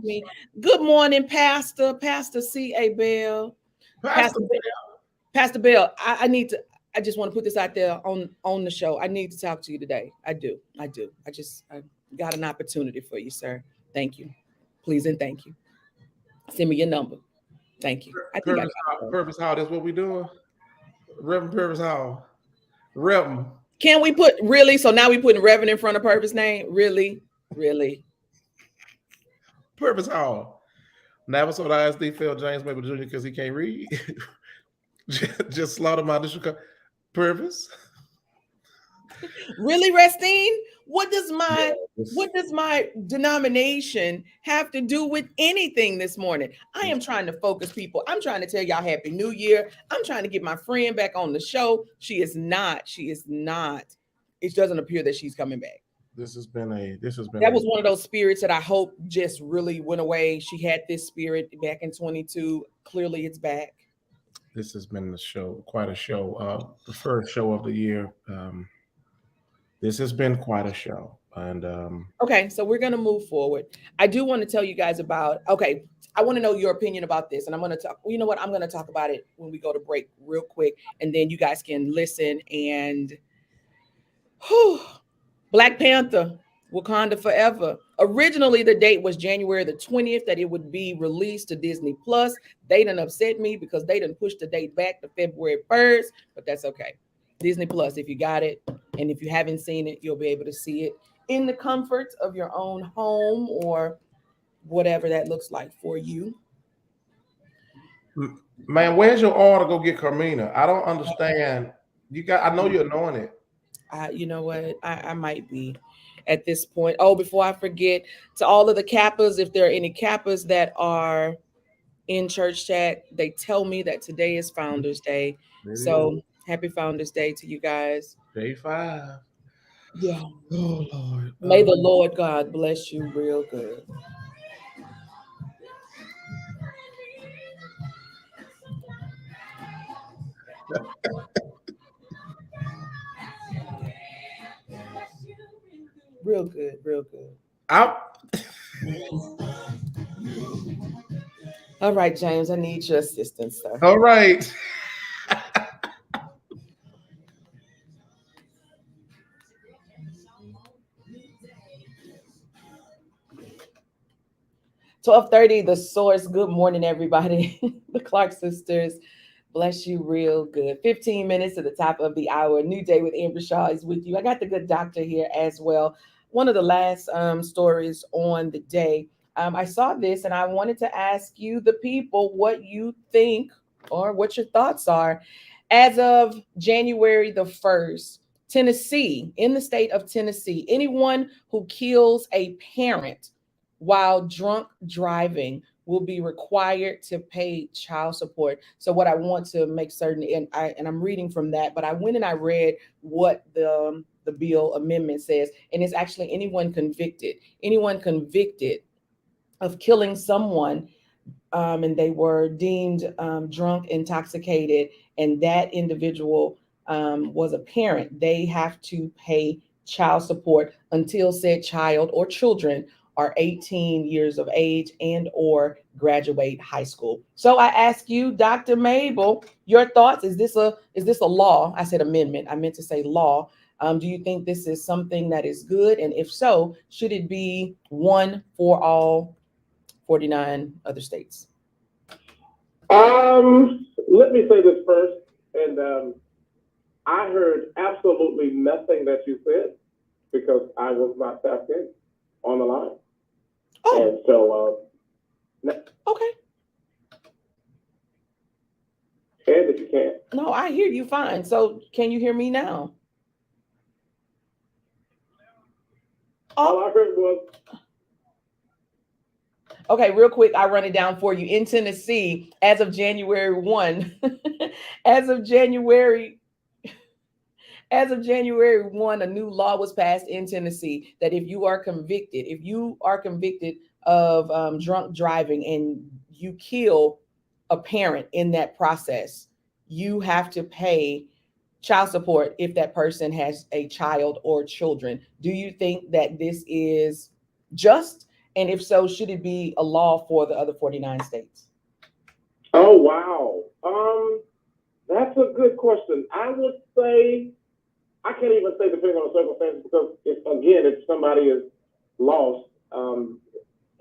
Speaker 1: Good morning, Pastor C.A. Bell. Pastor Bell, I just want to put this out there on the show. I need to talk to you today. I do. I got an opportunity for you, sir. Thank you. Please and thank you. Send me your number. Thank you.
Speaker 2: Purvis Hall, that's what we doing. Reverend Purvis Hall. Reverend.
Speaker 1: Can we put really? So now we putting Reverend in front of Purvis name? Really?
Speaker 2: Purvis Hall. Navasota ISD failed James Mable Jr. because he can't read. Just slaughter my initial Purvis.
Speaker 1: Really, Restine? What does
Speaker 2: Yeah,
Speaker 1: my denomination have to do with anything this morning? I am trying to focus people. I'm trying to tell y'all Happy New Year. I'm trying to get my friend back on the show. She is not. It doesn't appear that she's coming back.
Speaker 2: this has been
Speaker 1: That was one of those spirits that I hope just really went away. She had this spirit back in 22. Clearly it's back.
Speaker 2: this has been quite a show. The first show of the year. This has been quite a show. And
Speaker 1: Okay, so we're going to move forward. I do want to tell you guys about, okay, I want to know your opinion about this. And I'm going to talk, you know what? I'm going to talk about it when we go to break real quick. And then you guys can listen and, whew, Black Panther, Wakanda Forever. Originally, the date was January the 20th that it would be released to Disney Plus. They done upset me because they done pushed the date back to February 1st, but that's okay. Disney Plus, if you got it, and if you haven't seen it, you'll be able to see it in the comfort of your own home or whatever that looks like for you.
Speaker 2: man, where's your order to go get Carmina? I don't understand. I know you're anointed.
Speaker 1: You know what? I might be at this point. Oh, before I forget, to all of the Kappas, if there are any Kappas that are in church chat, they tell me that today is Founders Day. So happy Founders Day to you guys.
Speaker 2: Day 5.
Speaker 1: Yeah.
Speaker 2: Oh Lord.
Speaker 1: May the Lord God bless you real good. Real good, real good. All right, James, I need your assistance, sir.
Speaker 2: All right.
Speaker 1: 12:30, The Source. Good morning, everybody. The Clark sisters, bless you real good. 15 minutes to the top of the hour. New Day with Amber Shaw is with you. I got the good doctor here as well. One of the last stories on the day. I saw this and I wanted to ask you, the people, what you think or what your thoughts are. As of January the 1st, Tennessee, in the state of Tennessee, anyone who kills a parent while drunk driving will be required to pay child support. So what I want to make certain, and I'm reading from that, but I went and I read what the bill amendment says, and it's actually anyone convicted of killing someone, and they were deemed drunk, intoxicated, and that individual was a parent, they have to pay child support until said child or children are 18 years of age and or graduate high school. So I ask you, Dr. Mable, your thoughts. Is this a law? I said amendment. I meant to say law. Do you think this is something that is good? And if so, should it be one for all 49 other states?
Speaker 4: Let me say this first, and I heard absolutely nothing that you said because I was not tapped in on the line.
Speaker 1: Oh,
Speaker 4: and so
Speaker 1: okay.
Speaker 4: and if you can't.
Speaker 1: No, I hear you fine. So can you hear me now?
Speaker 4: All I heard was,
Speaker 1: okay, real quick, I run it down for you. In Tennessee, as of January 1, as of January 1, a new law was passed in Tennessee that if you are convicted of drunk driving and you kill a parent in that process, you have to pay child support if that person has a child or children. Do you think that this is just? And if so, should it be a law for the other 49 states?
Speaker 4: oh wow, that's a good question. I would say, I can't even say depending on the circumstances, because if somebody is lost,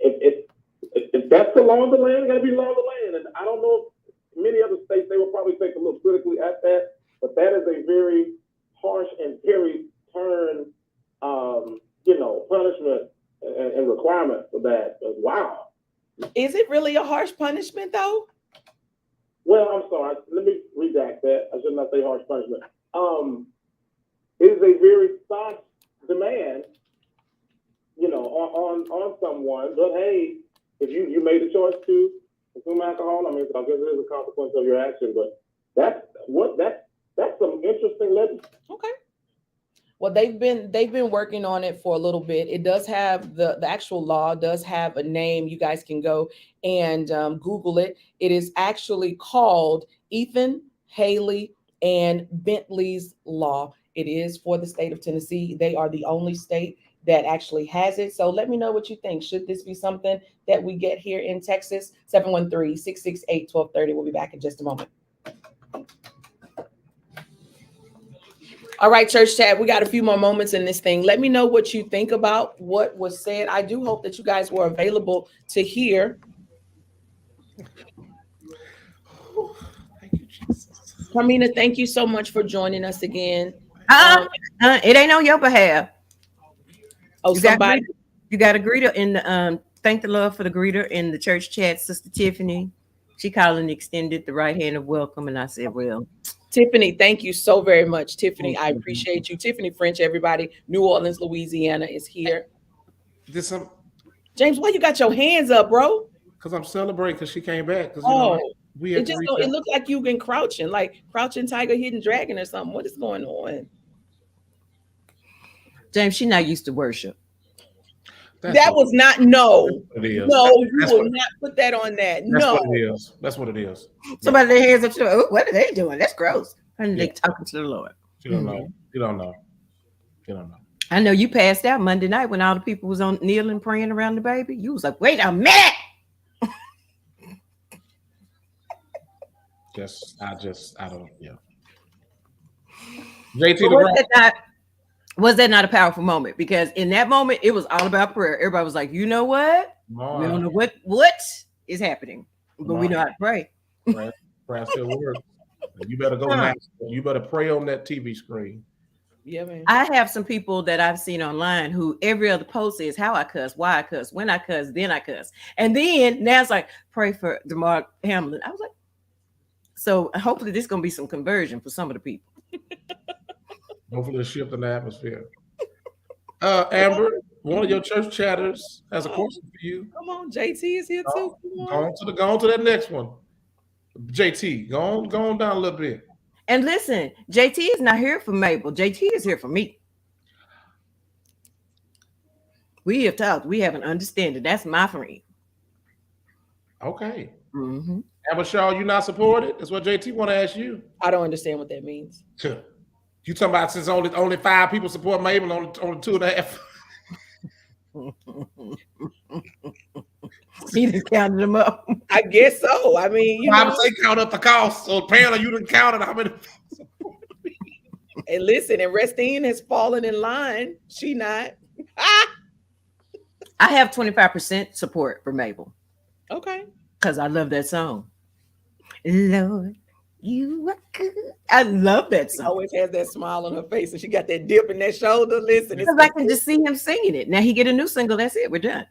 Speaker 4: if that's the law of the land, it got to be law of the land. And I don't know if many other states, they will probably take a look critically at that, but that is a very harsh and very stern, punishment and requirement for that. But wow.
Speaker 1: Is it really a harsh punishment though?
Speaker 4: Well, I'm sorry. Let me redact that. I should not say harsh punishment. is a very staunch demand, on someone. But hey, if you made a choice to consume alcohol, I guess it is a consequence of your action. But that's some interesting legislation.
Speaker 1: Okay. Well, they've been working on it for a little bit. It does have the actual law does have a name. You guys can go and Google it. It is actually called Ethan, Haley, and Bentley's Law. It is for the state of Tennessee. They are the only state that actually has it. So let me know what you think. Should this be something that we get here in Texas? 713-668-1230. We'll be back in just a moment. All right, church chat, we got a few more moments in this thing. Let me know what you think about what was said. I do hope that you guys were available to hear.
Speaker 2: Thank you, Jesus.
Speaker 1: Carmina, thank you so much for joining us again.
Speaker 3: It ain't on your behalf.
Speaker 1: Oh,
Speaker 3: you
Speaker 1: somebody.
Speaker 3: You got a greeter in the thank the Lord for the greeter in the church chat, Sister Tiffany. She called and extended the right hand of welcome, and I said, well.
Speaker 1: Tiffany, thank you so very much. Tiffany, I appreciate you. Tiffany French, everybody. New Orleans, Louisiana is here. James, why you got your hands up, bro?
Speaker 2: Because I'm celebrating because she came back.
Speaker 1: It looks like you've been crouching, like Crouching Tiger, Hidden Dragon or something. What is going on?
Speaker 3: James, she's not used to worship.
Speaker 1: That was not no.
Speaker 2: It is.
Speaker 1: No, you will not put that on that.
Speaker 2: That's
Speaker 1: no.
Speaker 2: what it is. That's what it is.
Speaker 3: Somebody their hands up. Oh, what are they doing? That's gross. And they talking to the Lord.
Speaker 2: You don't know. You don't know. You don't know.
Speaker 3: I know you passed out Monday night when all the people was on kneeling praying around the baby. You was like, wait a minute.
Speaker 2: I don't. Yeah. JT,
Speaker 3: was that not a powerful moment? Because in that moment, it was all about prayer. Everybody was like, you know what? We don't know what is happening, but we know how to pray.
Speaker 2: Prayer still works. You better go now. You better pray on that TV screen.
Speaker 1: Yeah, man.
Speaker 3: I have some people that I've seen online who every other post is how I cuss, why I cuss, when I cuss, then I cuss. And then now it's like, pray for DeMar Hamlin. I was like, so hopefully this is going to be some conversion for some of the people.
Speaker 2: Hopefully it's shifting the atmosphere. Amber, one of your church chatters has a question for you.
Speaker 1: Come on, JT is here too.
Speaker 2: Go on to that next one. JT, go on down a little bit.
Speaker 3: And listen, JT is not here for Mabel. JT is here for me. We have talked. We have an understanding. That's my friend.
Speaker 2: Okay.
Speaker 3: Mm-hmm.
Speaker 2: Amber Shaw, you not supported? That's what JT want to ask you.
Speaker 1: I don't understand what that means.
Speaker 2: Sure. You talking about since only 5 people support Mabel, only 2.5.
Speaker 3: He just counted them up.
Speaker 1: I guess so. I mean,
Speaker 2: I say count up the cost. So apparently you didn't count it. How many?
Speaker 1: And listen, and Restine has fallen in line. She not.
Speaker 3: I have 25% support for Mabel.
Speaker 1: Okay.
Speaker 3: Because I love that song. Lord, you are good. I love that song.
Speaker 1: She always has that smile on her face, and she got that dip in that shoulder. Listen,
Speaker 3: because I can just see him singing it. Now he get a new single. That's it. We're done.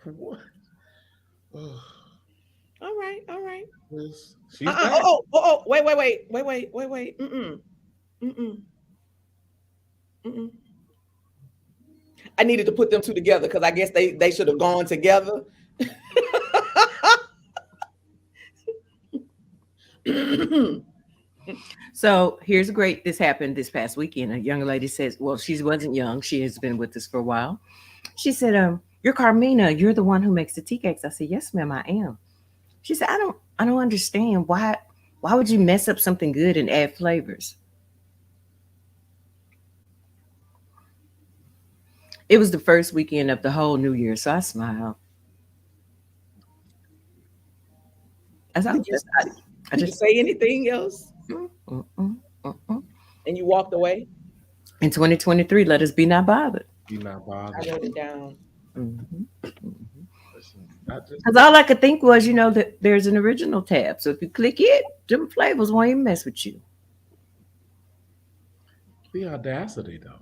Speaker 2: What?
Speaker 1: All right.
Speaker 2: Wait.
Speaker 1: I needed to put them two together because I guess they should have gone together.
Speaker 3: So here's great. This happened this past weekend. A young lady says, well, she wasn't young. She has been with us for a while. She said, you're Carmina. You're the one who makes the tea cakes. I said, yes, ma'am, I am. She said, I don't understand why would you mess up something good and add flavors? It was the first weekend of the whole New Year, so I smiled.
Speaker 1: Did you say anything else? And you walked away?
Speaker 3: In 2023, let us be not bothered.
Speaker 2: Be not bothered.
Speaker 1: I wrote it down.
Speaker 3: Because all I could think was, that there's an original tab. So if you click it, them flavors won't even mess with you.
Speaker 2: The audacity, though.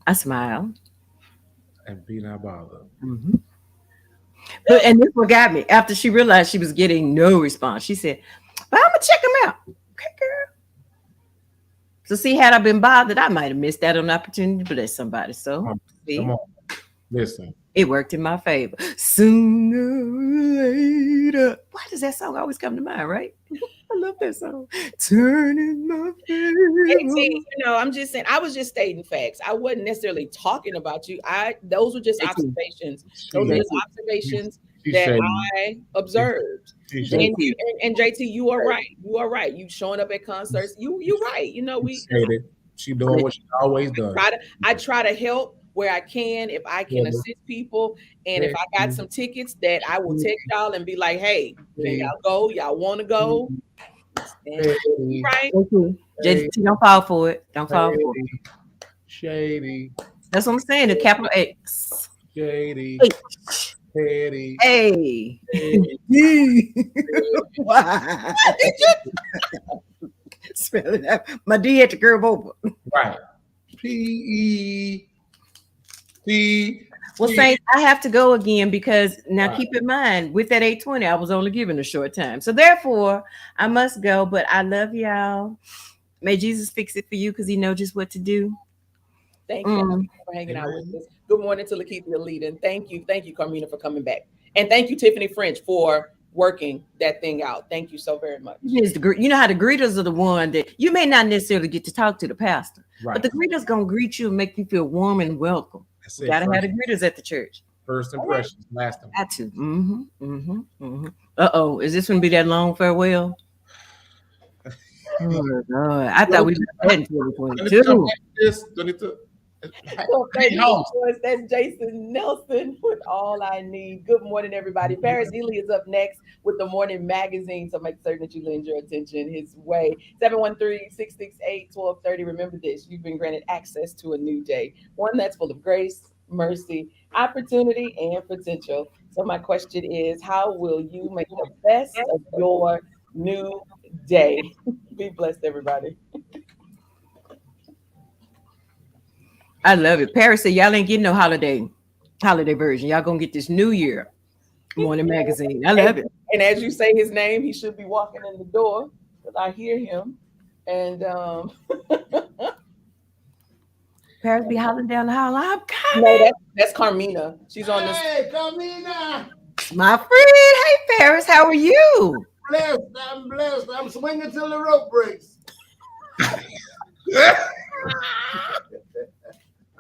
Speaker 3: I smiled.
Speaker 2: And be not bothered.
Speaker 3: Mm-hmm. And this one got me. After she realized she was getting no response, she said, but I'm going to check them out. Okay, girl. So see, had I been bothered, I might have missed out on an opportunity to bless somebody. So see,
Speaker 2: Come on. Listen.
Speaker 3: it worked in my favor. Sooner or later. Why does that song always come to mind, right? I love that song. Turn in my favor.
Speaker 1: I'm just saying, I was just stating facts. I wasn't necessarily talking about you. Those were just observations. Those were just observations that
Speaker 2: shady.
Speaker 1: I observed.
Speaker 2: She's
Speaker 1: And,
Speaker 2: shady.
Speaker 1: and JT, you are right. You are right. You showing up at concerts. You're right.
Speaker 2: She doing what she always done.
Speaker 1: I try to help where I can, if I can assist people. And if I got some tickets that I will text y'all and be like, hey, can y'all go? Y'all want to go? And, right?
Speaker 3: JT, don't fall for it. Don't fall for it.
Speaker 2: Shady.
Speaker 3: That's what I'm saying. The capital X.
Speaker 2: Shady. Petty.
Speaker 3: Hey. Why? Spell it out. My D had to curve over.
Speaker 2: Right. P-E-T.
Speaker 3: Well, Saints, I have to go again because now keep in mind, with that 820, I was only given a short time. So therefore, I must go. But I love y'all. May Jesus fix it for you because he knows just what to do.
Speaker 1: Thank you for hanging out with us. Good morning to Lakeithia Leading. Thank you, Carmina, for coming back. And thank you, Tiffany French, for working that thing out. Thank you so very much.
Speaker 3: You know how the greeters are the one that you may not necessarily get to talk to the pastor, but the greeters going to greet you and make you feel warm and welcome. You got to have the greeters at the church.
Speaker 2: First impressions, last time.
Speaker 3: Got to. Uh-oh, is this going to be that long farewell? Oh, God. I thought we were heading to 2022.
Speaker 1: That's Jason Nelson with All I Need. Good morning, everybody. Paris Ely is up next with the morning magazine, so make certain that you lend your attention his way. 713-668-1230. Remember this, you've been granted access to a new day, one that's full of grace, mercy, opportunity, and potential. So my question is, how will you make the best of your new day? Be blessed, everybody.
Speaker 3: I love it. Paris said, y'all ain't getting no holiday version. Y'all gonna get this New Year morning magazine. I love it.
Speaker 1: And as you say his name, he should be walking in the door because I hear him. And
Speaker 3: Paris be hollering down the hall. I'm coming.
Speaker 1: No, that's Carmina. She's on this.
Speaker 6: Hey, Carmina.
Speaker 3: My friend. Hey, Paris, how are you?
Speaker 6: I'm blessed. I'm swinging till the rope breaks.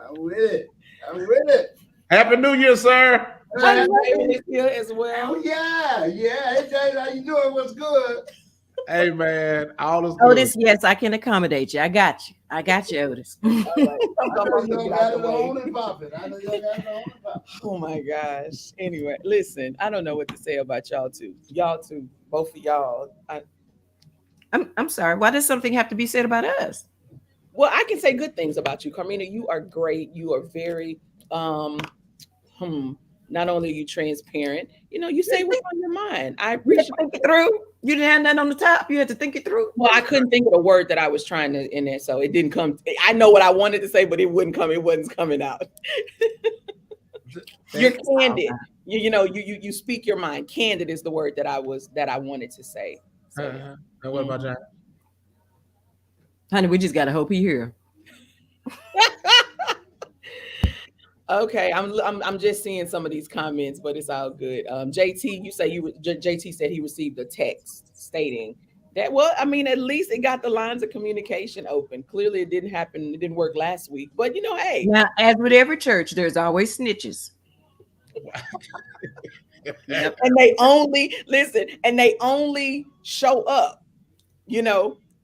Speaker 6: I'm with it.
Speaker 2: Happy New Year, sir.
Speaker 1: David is here as well.
Speaker 6: Oh, yeah. Hey, James, how you doing? What's good?
Speaker 2: Hey, man. All is good.
Speaker 3: Otis, yes, I can accommodate you. I got you, Otis.
Speaker 1: Oh, my gosh. Anyway, listen, I don't know what to say about y'all two. Y'all two, both of y'all.
Speaker 3: I'm sorry. Why does something have to be said about us?
Speaker 1: Well, I can say good things about you, Carmina. You are great. You are very, not only are you transparent, you say what's on your mind. I appreciate
Speaker 3: it. Think it through. You didn't have that on the top. You had to think it through.
Speaker 1: Well, I couldn't think of the word that I was trying to in there, so it didn't come. I know what I wanted to say, but it wouldn't come. It wasn't coming out. You're candid. You speak your mind. Candid is the word that I wanted to say. So,
Speaker 2: and what about John?
Speaker 3: Honey, we just gotta hope he here.
Speaker 1: Okay, I'm just seeing some of these comments, but it's all good. JT, JT said he received a text stating that. Well, I mean, at least it got the lines of communication open. Clearly, it didn't happen. It didn't work last week, but hey.
Speaker 3: Now, as with every church, there's always snitches.
Speaker 1: And they only show up,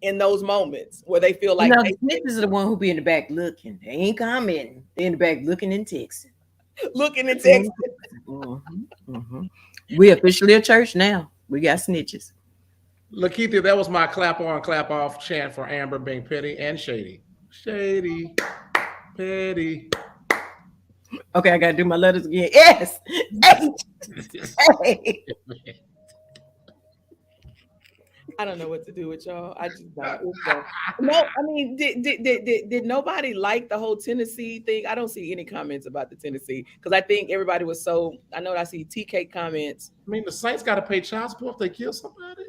Speaker 1: in those moments where they feel like
Speaker 3: the snitches are the one who be in the back looking. They ain't commenting. They're in the back looking and texting. We officially a church now. We got snitches.
Speaker 2: Lakeithia, that was my clap on, clap off chant for Amber being petty and shady. Shady, petty.
Speaker 3: Okay, I gotta do my letters again. Yes. Hey.
Speaker 1: I don't know what to do with y'all. I just don't. No, I mean, did nobody like the whole Tennessee thing? I don't see any comments about the Tennessee because I think everybody was so. I know I see TK comments.
Speaker 2: I mean, the Saints got to pay child support if they kill somebody.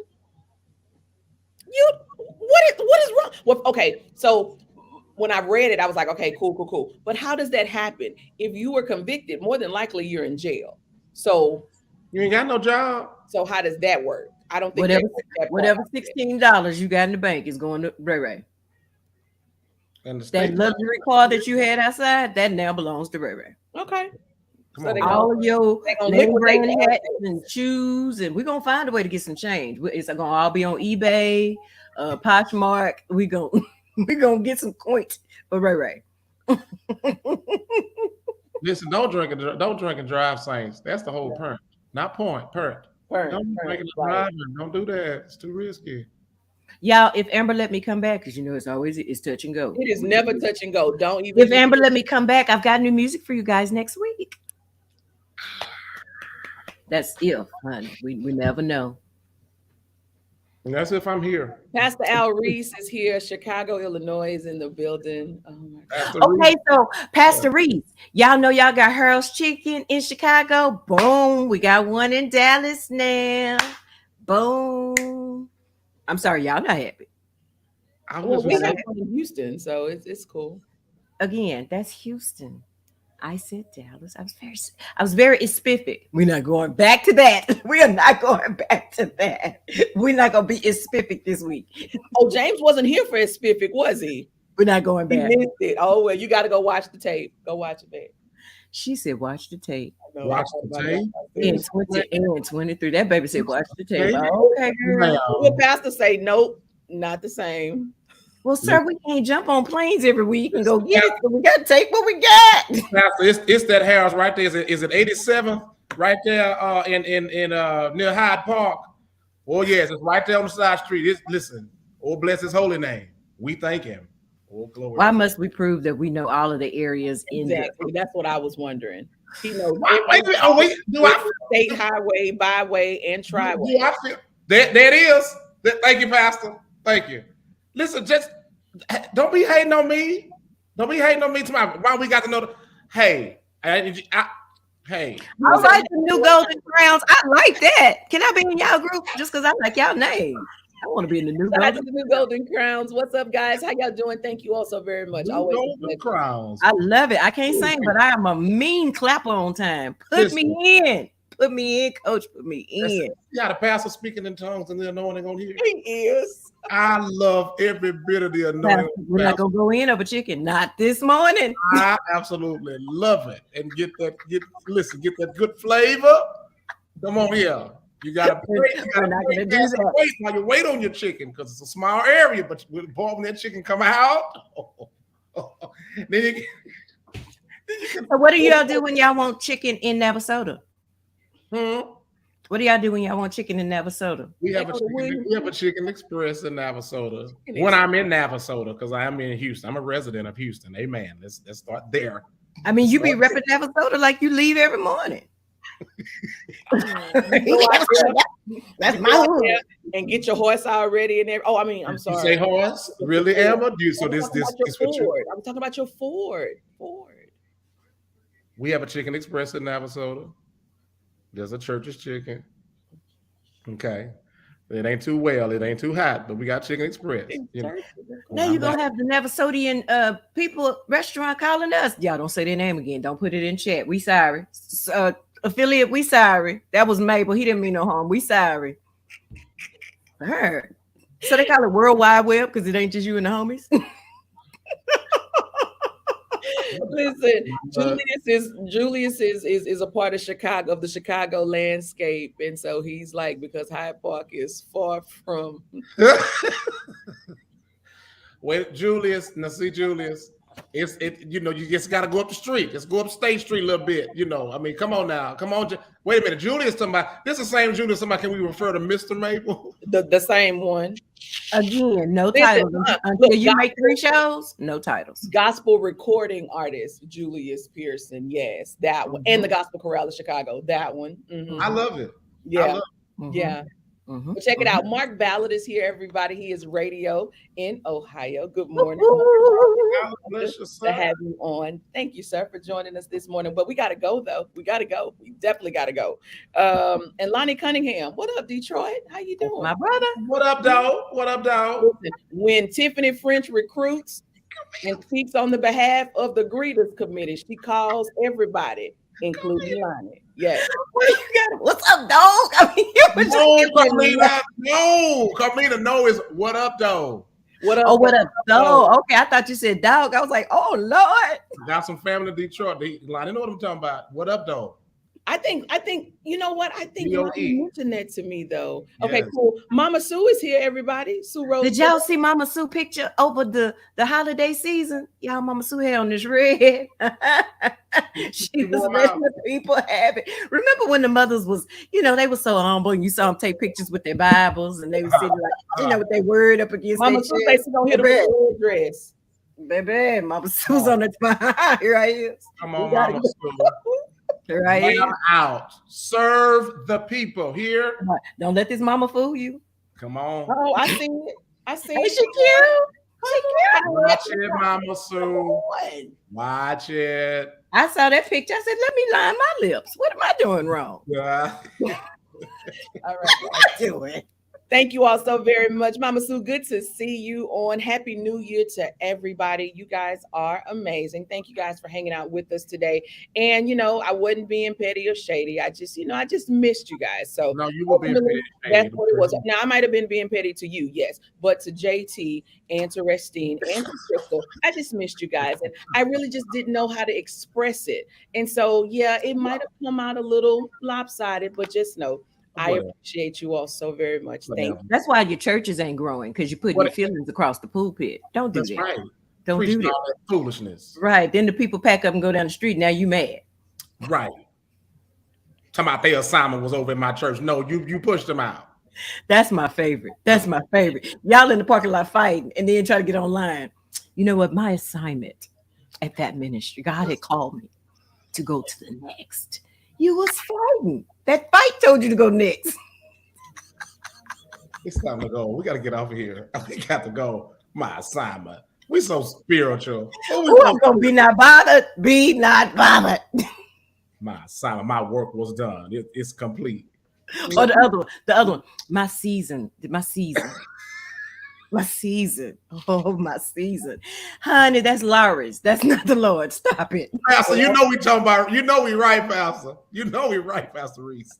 Speaker 1: What is wrong? Well, okay, so when I read it, I was like, okay, cool. But how does that happen? If you were convicted, more than likely you're in jail. So
Speaker 2: You ain't got no job.
Speaker 1: So how does that work? I don't think
Speaker 3: whatever $16 you got in the bank is going to Ray Ray.
Speaker 2: And
Speaker 3: that luxury car that you had outside, that now belongs to Ray Ray.
Speaker 1: Okay.
Speaker 3: All of your name brand hats and shoes, and we're gonna find a way to get some change. It's gonna all be on eBay, Poshmark. We gonna get some coins for Ray Ray.
Speaker 2: Listen, don't drink and drive, Saints. That's the whole point. Not point, perk. Don't drink and drive. Don't do that. It's too risky.
Speaker 3: Y'all, if Amber let me come back, because you know it's touch and go.
Speaker 1: It is never touch and go. Don't even.
Speaker 3: If Amber let me come back, I've got new music for you guys next week. That's if, honey. We never know.
Speaker 2: And that's if I'm here.
Speaker 1: Pastor Al Reese is here. Chicago, Illinois is in the building. Oh my God.
Speaker 3: Okay, so Pastor Reese, y'all know y'all got Harold's Chicken in Chicago. Boom. We got one in Dallas now. Boom. I'm sorry, y'all not happy.
Speaker 1: We got one in Houston, so it's cool.
Speaker 3: Again, that's Houston. I said Dallas. I was very specific. We're not going back to that. We are not going back to that. We're not gonna be specific this week.
Speaker 1: Oh, James wasn't here for specific, was he?
Speaker 3: We're not going back.
Speaker 1: He missed it. Oh well, you got to go watch the tape. Go watch it, babe.
Speaker 3: She said, "Watch the tape."
Speaker 2: Watch the tape.
Speaker 3: In 20 and 23, that baby said, "Watch the tape." Okay, girl.
Speaker 1: Well, Pastor say, "Nope, not the same."
Speaker 3: Well, sir, we can't jump on planes every week and go get it. So we got to take what we got.
Speaker 2: It's that house right there. Is it 87th right there in near Hyde Park? Oh yes, it's right there on the side street. Listen, oh bless His holy name. We thank Him. Oh glory.
Speaker 3: Why must we prove that we know all of the areas in there?
Speaker 1: Exactly. That's what I was wondering. He knows.
Speaker 2: Wait, do I
Speaker 1: state highway, byway, and tribeway?
Speaker 2: Do I feel that it is? Thank you, Pastor. Thank you. Listen, just don't be hating on me. Don't be hating on me tomorrow. Why we got to know? Hey.
Speaker 3: I like the new Golden Crowns. I like that. Can I be in y'all group just because I like y'all name? I want to be in the new
Speaker 1: Golden Crowns. What's up, guys? How y'all doing? Thank you all so very much. Always
Speaker 2: Golden Crowns.
Speaker 3: I love it. I can't sing, but I am a mean clapper on time. Put me in. Put me in, coach. Put me in.
Speaker 2: You got a pastor speaking in tongues and the anointing on here.
Speaker 1: He is.
Speaker 2: I love every bit of the anointing.
Speaker 3: We're not gonna go in over chicken. Not this morning.
Speaker 2: I absolutely love it. And get that good flavor. Come on here. You gotta wait while you wait on your chicken because it's a small area, but when that chicken come out, then
Speaker 3: so what do y'all do when y'all want chicken in Navasota? What do y'all do when y'all want chicken in Navasota?
Speaker 2: We have a chicken express in Navasota. When I'm in Navasota, because I am in Houston. I'm a resident of Houston. Amen. Let's start there.
Speaker 3: I mean, you be repping Navasota like you leave every morning.
Speaker 1: That's my hood. And get your horse already and everything. Oh, I mean, I'm sorry.
Speaker 2: You say horse? Really, Amber? So this
Speaker 1: Ford. I'm talking about your Ford.
Speaker 2: We have a chicken express in Navasota. There's a Church's chicken. Okay. It ain't too well. It ain't too hot, but we got Chicken Express.
Speaker 3: Now you're going to have the Navasodian people restaurant calling us. Y'all don't say their name again. Don't put it in chat. We sorry. Affiliate, we sorry. That was Mabel. He didn't mean no harm. We sorry. Her. So they call it World Wide Web because it ain't just you and the homies.
Speaker 1: Listen, Julius is a part of Chicago, of the Chicago landscape, and so he's like, because Hyde Park is far from.
Speaker 2: Wait, Julius. Now see, Julius. You just got to go up the street. Just go up State Street a little bit. I mean, come on now. Come on. Wait a minute. Julius, this is the same Julius. Can we refer to Mr. Mable?
Speaker 1: The same one.
Speaker 3: Again, no titles. Until you make 3 shows, no titles.
Speaker 1: Gospel recording artist, Julius Pearson. Yes, that one. And the Gospel Chorale of Chicago. That one. Mm-hmm.
Speaker 2: I love it.
Speaker 1: Yeah. Yeah.
Speaker 3: Mhm,
Speaker 1: But check it
Speaker 3: mhm.
Speaker 1: out. Mark Ballard is here, everybody. He is radio in Ohio. Good morning.
Speaker 2: God bless you,
Speaker 1: To
Speaker 2: sir.
Speaker 1: have you on. Thank you, sir, for joining us this morning. But we got to go, though. We got to go. We definitely got to go. And Lonnie Cunningham, what up, Detroit? How you
Speaker 3: That's
Speaker 1: doing?
Speaker 3: my brother.
Speaker 2: What up, dog? What up, dog?
Speaker 1: Listen, when Tiffany French recruits and speaks on the behalf of the Greeters Committee, she calls everybody, including Lonnie. Yes.
Speaker 3: What you got? What's up, dog? I mean, you were just
Speaker 2: No,
Speaker 3: giving me
Speaker 2: Carmina. No, Carmina. No is what up, though.
Speaker 1: What up?
Speaker 3: Oh, what up,
Speaker 1: dog?
Speaker 3: dog? Okay, I thought you said dog. I was like, oh Lord.
Speaker 2: Got some family in Detroit. They know what I'm talking about. What up, though?
Speaker 1: I think, you know what? I think
Speaker 2: DOE.
Speaker 1: Lonnie mentioned that to me, though. Okay,
Speaker 2: Yes.
Speaker 1: cool. Mama Sue is here, everybody. Sue Rose.
Speaker 3: Did y'all see Mama Sue picture over the holiday season? Y'all, Mama Sue had on this red. She was
Speaker 2: Warm
Speaker 3: letting
Speaker 2: out.
Speaker 3: the people have it. Remember when the mothers was, they were so humble, and you saw them take pictures with their Bibles, and they were sitting like, with their word up against
Speaker 1: Mama
Speaker 3: their
Speaker 1: Sue
Speaker 3: chest.
Speaker 1: says she gonna hit her with a red dress.
Speaker 3: Baby, Mama Sue's on the spot. Here I is.
Speaker 2: Come on,
Speaker 3: We gotta
Speaker 2: Mama
Speaker 3: go.
Speaker 2: Sue.
Speaker 3: Here I is.
Speaker 2: Lamb out. Serve the people. Here.
Speaker 3: Don't let this mama fool you.
Speaker 2: Come on.
Speaker 1: Oh, I see it. I see
Speaker 3: Hey,
Speaker 1: it.
Speaker 3: she cute. She cute.
Speaker 2: Watch it, Mama Sue. Watch it.
Speaker 3: I saw that picture. I said, let me line my lips. What am I doing wrong?
Speaker 2: Yeah.
Speaker 1: All right.
Speaker 3: Doing.
Speaker 1: Thank you all so very much. Mama Sue, good to see you on. Happy New Year to everybody. You guys are amazing. Thank you guys for hanging out with us today. And, I wasn't being petty or shady. I just missed you guys. So
Speaker 2: No, you were being petty.
Speaker 1: that's what it was. Now, I might have been being petty to you, yes. But to JT and to Restine and to Crystal, I just missed you guys. And I really just didn't know how to express it. And so, yeah, it might have come out a little lopsided, but just know, I appreciate you all so very much. Thank you.
Speaker 3: That's why your churches ain't growing, because you put your feelings across the pulpit. Don't do
Speaker 2: That's
Speaker 3: that.
Speaker 2: right.
Speaker 3: Don't
Speaker 2: Preaching
Speaker 3: do that.
Speaker 2: all that foolishness.
Speaker 3: Right. Then the people pack up and go down the street. Now you mad.
Speaker 2: Right. Talking about their assignment was over in my church. No, you pushed them out.
Speaker 3: That's my favorite. That's my favorite. Y'all in the parking lot fighting and then try to get online. You know what? My assignment at that ministry, God had called me to go to the next. You was fighting. That fight told you to go next.
Speaker 2: It's time to go. We got to get off of here. We got to go. My assignment. We so spiritual.
Speaker 3: Who I'm gonna be not bothered? Be not bothered.
Speaker 2: My assignment. My work was done. It's complete.
Speaker 3: Or the other one. My season. My season. Oh, my season. Honey, that's Laura's. That's not the Lord. Stop it.
Speaker 2: Pastor, we talking about, we right, Pastor. We right, Pastor Reese.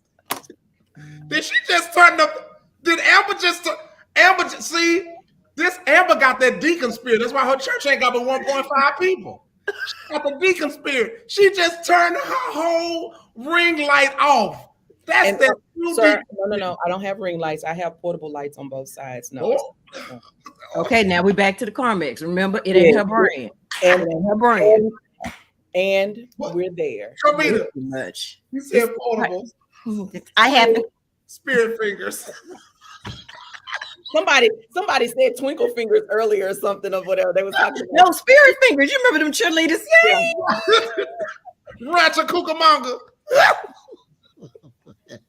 Speaker 2: Did she just turn up? Did Amber see? This Amber got that deacon spirit. That's why her church ain't got but 1.5 people. She got the deacon spirit. She just turned her whole ring light off. That's that.
Speaker 1: Sir, no. I don't have ring lights. I have portable lights on both sides. No.
Speaker 2: Oh.
Speaker 3: Okay, now we're back to the Carmex. Remember, it ain't her brand.
Speaker 1: And
Speaker 3: it ain't her brand.
Speaker 1: And we're there.
Speaker 2: Carmina,
Speaker 3: too much.
Speaker 2: You said portable.
Speaker 3: I have
Speaker 2: spirit fingers.
Speaker 1: Somebody said twinkle fingers earlier or something or whatever they was talking about.
Speaker 3: No, spirit fingers. You remember them cheerleaders? Yay!
Speaker 2: Ratchet Cucamonga.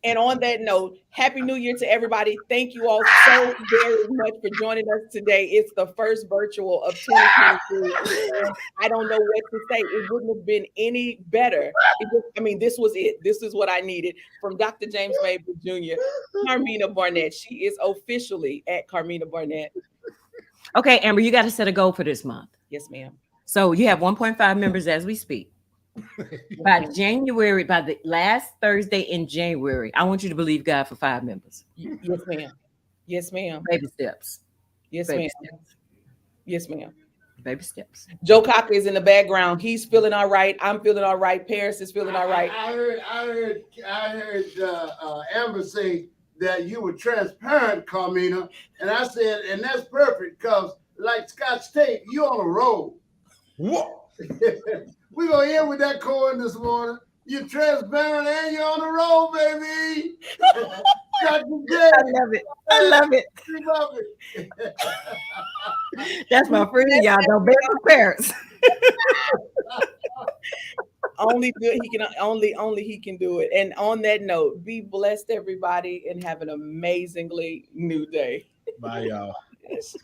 Speaker 1: And on that note, Happy New Year to everybody. Thank you all so very much for joining us today. It's the first virtual of 2022. I don't know what to say. It wouldn't have been any better. This was it. This is what I needed from Dr. James Mable Jr. Carmina Barnett. She is officially at Carmina Barnett.
Speaker 3: Okay, Amber, you got to set a goal for this month.
Speaker 1: Yes, ma'am.
Speaker 3: So you have 1.5 members as we speak. By the last Thursday in January, I want you to believe God for 5 members.
Speaker 1: Yes, ma'am. Yes, ma'am.
Speaker 3: Baby steps.
Speaker 1: Yes,
Speaker 3: Baby
Speaker 1: ma'am.
Speaker 3: steps.
Speaker 1: Yes, ma'am.
Speaker 3: Baby steps.
Speaker 1: Joe Cocker is in the background. He's feeling all right. I'm feeling all right. Paris is feeling all right.
Speaker 6: I heard Amber say that you were transparent, Carmina, and I said, and that's perfect because, like Scotch tape, you on a roll.
Speaker 2: What?
Speaker 6: We're going to end with that chord this morning. You're transparent and you're on the roll, baby.
Speaker 3: I love it. I love it.
Speaker 6: You love it.
Speaker 3: That's my friend, y'all. Don't bet for parents.
Speaker 1: Only good he can only he can do it. And on that note, be blessed, everybody, and have an amazingly new day.
Speaker 2: Bye, y'all.
Speaker 1: Yes.